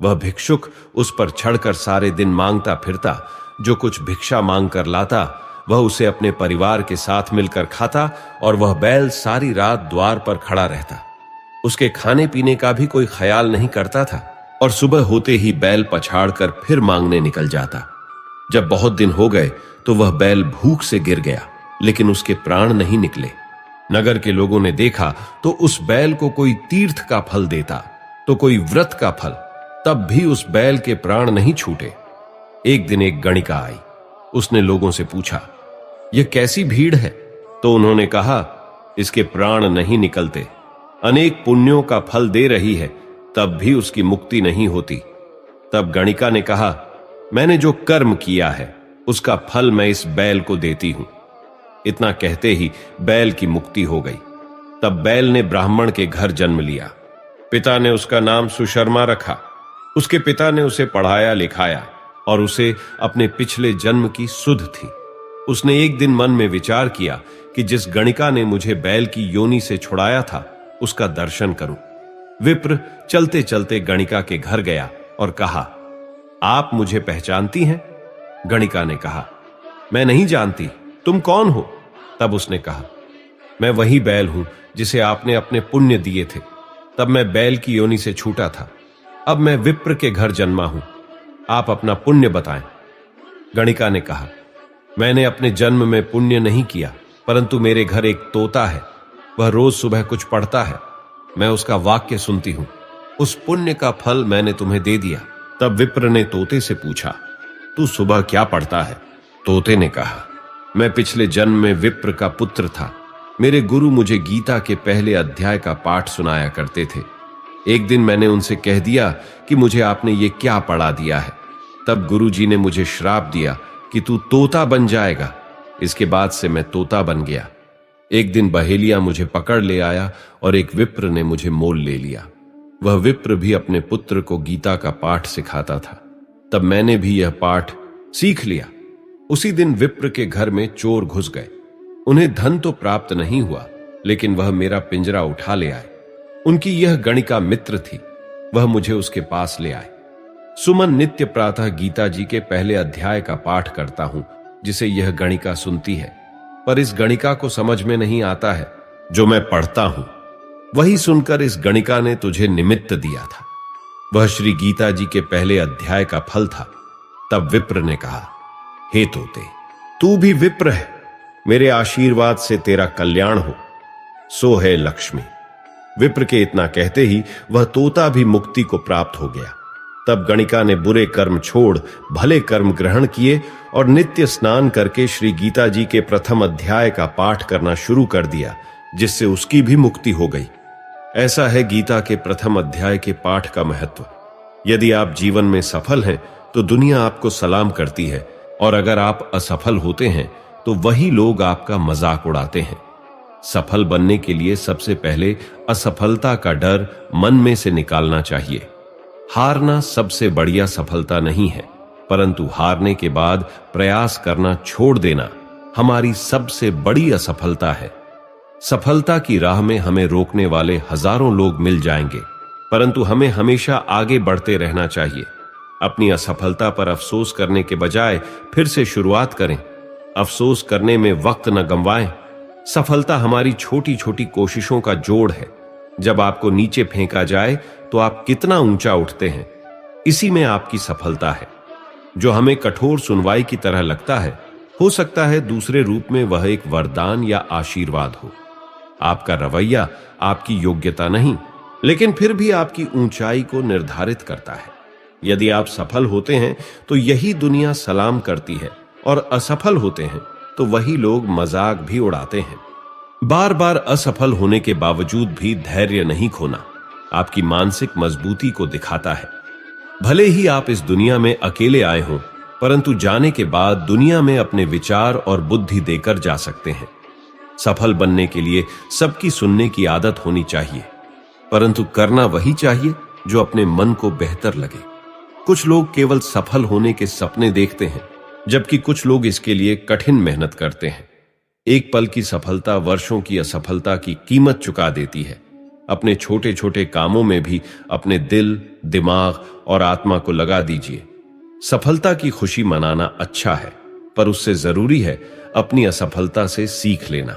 वह भिक्षुक उस पर चढ़कर सारे दिन मांगता फिरता, जो कुछ भिक्षा मांग कर लाता वह उसे अपने परिवार के साथ मिलकर खाता, और वह बैल सारी रात द्वार पर खड़ा रहता। उसके खाने पीने का भी कोई ख्याल नहीं करता था, और सुबह होते ही बैल पछाड़ कर फिर मांगने निकल जाता। जब बहुत दिन हो गए तो वह बैल भूख से गिर गया, लेकिन उसके प्राण नहीं निकले। नगर के लोगों ने देखा तो उस बैल को कोई तीर्थ का फल देता तो कोई व्रत का फल, तब भी उस बैल के प्राण नहीं छूटे। एक दिन एक गणिका आई। उसने लोगों से पूछा, यह कैसी भीड़ है? तो उन्होंने कहा, इसके प्राण नहीं निकलते, अनेक पुण्यों का फल दे रही है, तब भी उसकी मुक्ति नहीं होती। तब गणिका ने कहा, मैंने जो कर्म किया है उसका फल मैं इस बैल को देती हूं। इतना कहते ही बैल की मुक्ति हो गई। तब बैल ने ब्राह्मण के घर जन्म लिया। पिता ने उसका नाम सुशर्मा रखा। उसके पिता ने उसे पढ़ाया लिखाया, और उसे अपने पिछले जन्म की सुध थी। उसने एक दिन मन में विचार किया कि जिस गणिका ने मुझे बैल की योनि से छुड़ाया था उसका दर्शन करूं। विप्र चलते चलते गणिका के घर गया और कहा, आप मुझे पहचानती हैं? गणिका ने कहा, मैं नहीं जानती, तुम कौन हो? तब उसने कहा, मैं वही बैल हूं जिसे आपने अपने पुण्य दिए थे। तब मैं बैल की योनि से छूटा था, अब मैं विप्र के घर जन्मा हूं, आप अपना पुण्य बताएं। गणिका ने कहा, मैंने अपने जन्म में पुण्य नहीं किया, परंतु मेरे घर एक तोता है, वह रोज सुबह कुछ पढ़ता है, मैं उसका वाक्य सुनती हूं, उस पुण्य का फल मैंने तुम्हें दे दिया। तब विप्र ने तोते से पूछा, तू सुबह क्या पढ़ता है? तोते ने कहा, मैं पिछले जन्म में विप्र का पुत्र था। मेरे गुरु मुझे गीता के पहले अध्याय का पाठ सुनाया करते थे। एक दिन मैंने उनसे कह दिया कि मुझे आपने ये क्या पढ़ा दिया है। तब गुरुजी ने मुझे श्राप दिया कि तू तोता बन जाएगा। इसके बाद से मैं तोता बन गया। एक दिन बहेलिया मुझे पकड़ ले आया और एक विप्र ने मुझे मोल ले लिया। वह विप्र भी अपने पुत्र को गीता का पाठ सिखाता था। तब मैंने भी यह पाठ सीख लिया। उसी दिन विप्र के घर में चोर घुस गए। उन्हें धन तो प्राप्त नहीं हुआ, लेकिन वह मेरा पिंजरा उठा ले आए। उनकी यह गणिका मित्र थी, वह मुझे उसके पास ले आए। सुमन नित्य प्रातः गीता जी के पहले अध्याय का पाठ करता हूं, जिसे यह गणिका सुनती है, पर इस गणिका को समझ में नहीं आता है जो मैं पढ़ता हूं। वही सुनकर इस गणिका ने तुझे निमित्त दिया था। वह श्री गीता जी के पहले अध्याय का फल था। तब विप्र ने कहा, हे तोते, तू भी विप्र है, मेरे आशीर्वाद से तेरा कल्याण हो। सो है लक्ष्मी। विप्र के इतना कहते ही वह तोता भी मुक्ति को प्राप्त हो गया। तब गणिका ने बुरे कर्म छोड़ भले कर्म ग्रहण किए और नित्य स्नान करके श्री गीता जी के प्रथम अध्याय का पाठ करना शुरू कर दिया, जिससे उसकी भी मुक्ति हो गई। ऐसा है गीता के प्रथम अध्याय के पाठ का महत्व। यदि आप जीवन में सफल हैं तो दुनिया आपको सलाम करती है, और अगर आप असफल होते हैं तो वही लोग आपका मजाक उड़ाते हैं। सफल बनने के लिए सबसे पहले असफलता का डर मन में से निकालना चाहिए। हारना सबसे बढ़िया सफलता नहीं है, परंतु हारने के बाद प्रयास करना छोड़ देना हमारी सबसे बड़ी असफलता है। सफलता की राह में हमें रोकने वाले हजारों लोग मिल जाएंगे, परंतु हमें हमेशा आगे बढ़ते रहना चाहिए। अपनी असफलता पर अफसोस करने के बजाय फिर से शुरुआत करें। अफसोस करने में वक्त न गंवाएं। सफलता हमारी छोटी छोटी कोशिशों का जोड़ है। जब आपको नीचे फेंका जाए तो आप कितना ऊंचा उठते हैं, इसी में आपकी सफलता है। जो हमें कठोर सुनवाई की तरह लगता है, हो सकता है दूसरे रूप में वह एक वरदान या आशीर्वाद हो। आपका रवैया आपकी योग्यता नहीं, लेकिन फिर भी आपकी ऊंचाई को निर्धारित करता है। यदि आप सफल होते हैं तो यही दुनिया सलाम करती है, और असफल होते हैं तो वही लोग मजाक भी उड़ाते हैं। बार बार असफल होने के बावजूद भी धैर्य नहीं खोना आपकी मानसिक मजबूती को दिखाता है। भले ही आप इस दुनिया में अकेले आए हों, परंतु जाने के बाद दुनिया में अपने विचार और बुद्धि देकर जा सकते हैं। सफल बनने के लिए सबकी सुनने की आदत होनी चाहिए, परंतु करना वही चाहिए जो अपने मन को बेहतर लगे। कुछ लोग केवल सफल होने के सपने देखते हैं, जबकि कुछ लोग इसके लिए कठिन मेहनत करते हैं। एक पल की सफलता वर्षों की असफलता की कीमत चुका देती है। अपने छोटे छोटे कामों में भी अपने दिल, दिमाग और आत्मा को लगा दीजिए। सफलता की खुशी मनाना अच्छा है, पर उससे जरूरी है अपनी असफलता से सीख लेना।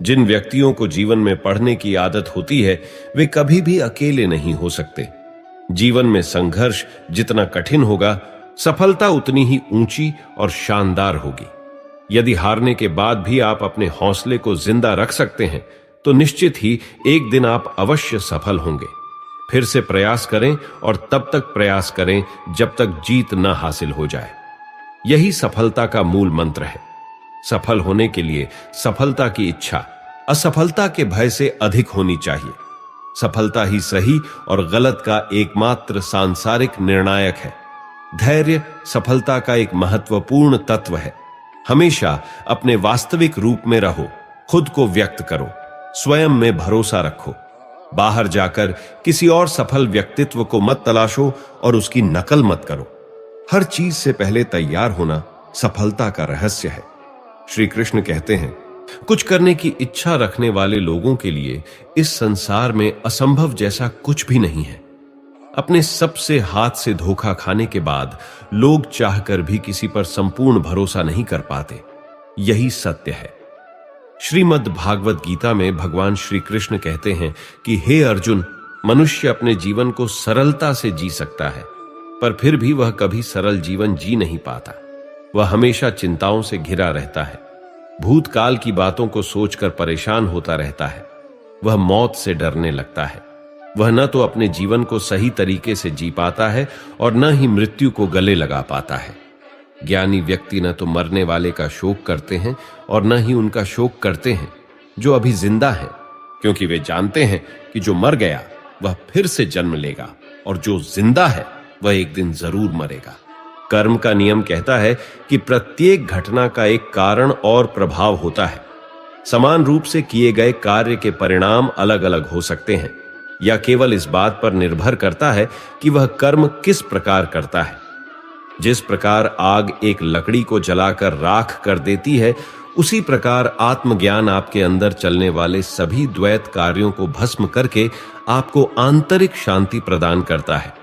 जिन व्यक्तियों को जीवन में पढ़ने की आदत होती है, वे कभी भी अकेले नहीं हो सकते। जीवन में संघर्ष जितना कठिन होगा, सफलता उतनी ही ऊंची और शानदार होगी। यदि हारने के बाद भी आप अपने हौसले को जिंदा रख सकते हैं, तो निश्चित ही एक दिन आप अवश्य सफल होंगे। फिर से प्रयास करें और तब तक प्रयास करें जब तक जीत न हासिल हो जाए। यही सफलता का मूल मंत्र है। सफल होने के लिए सफलता की इच्छा असफलता के भय से अधिक होनी चाहिए। सफलता ही सही और गलत का एकमात्र सांसारिक निर्णायक है। धैर्य सफलता का एक महत्वपूर्ण तत्व है। हमेशा अपने वास्तविक रूप में रहो, खुद को व्यक्त करो, स्वयं में भरोसा रखो। बाहर जाकर किसी और सफल व्यक्तित्व को मत तलाशो और उसकी नकल मत करो। हर चीज से पहले तैयार होना सफलता का रहस्य है। श्री कृष्ण कहते हैं, कुछ करने की इच्छा रखने वाले लोगों के लिए इस संसार में असंभव जैसा कुछ भी नहीं है। अपने सबसे हाथ से धोखा खाने के बाद लोग चाहकर भी किसी पर संपूर्ण भरोसा नहीं कर पाते। यही सत्य है। श्रीमद् भागवत गीता में भगवान श्री कृष्ण कहते हैं कि हे अर्जुन, मनुष्य अपने जीवन को सरलता से जी सकता है, पर फिर भी वह कभी सरल जीवन जी नहीं पाता। वह हमेशा चिंताओं से घिरा रहता है, भूतकाल की बातों को सोचकर परेशान होता रहता है। वह मौत से डरने लगता है। वह न तो अपने जीवन को सही तरीके से जी पाता है और न ही मृत्यु को गले लगा पाता है। ज्ञानी व्यक्ति न तो मरने वाले का शोक करते हैं और न ही उनका शोक करते हैं जो अभी जिंदा हैं, क्योंकि वे जानते हैं कि जो मर गया वह फिर से जन्म लेगा और जो जिंदा है वह एक दिन जरूर मरेगा। कर्म का नियम कहता है कि प्रत्येक घटना का एक कारण और प्रभाव होता है। समान रूप से किए गए कार्य के परिणाम अलग अलग हो सकते हैं, या केवल इस बात पर निर्भर करता है कि वह कर्म किस प्रकार करता है। जिस प्रकार आग एक लकड़ी को जलाकर राख कर देती है, उसी प्रकार आत्मज्ञान आपके अंदर चलने वाले सभी द्वैत कार्यों को भस्म करके आपको आंतरिक शांति प्रदान करता है।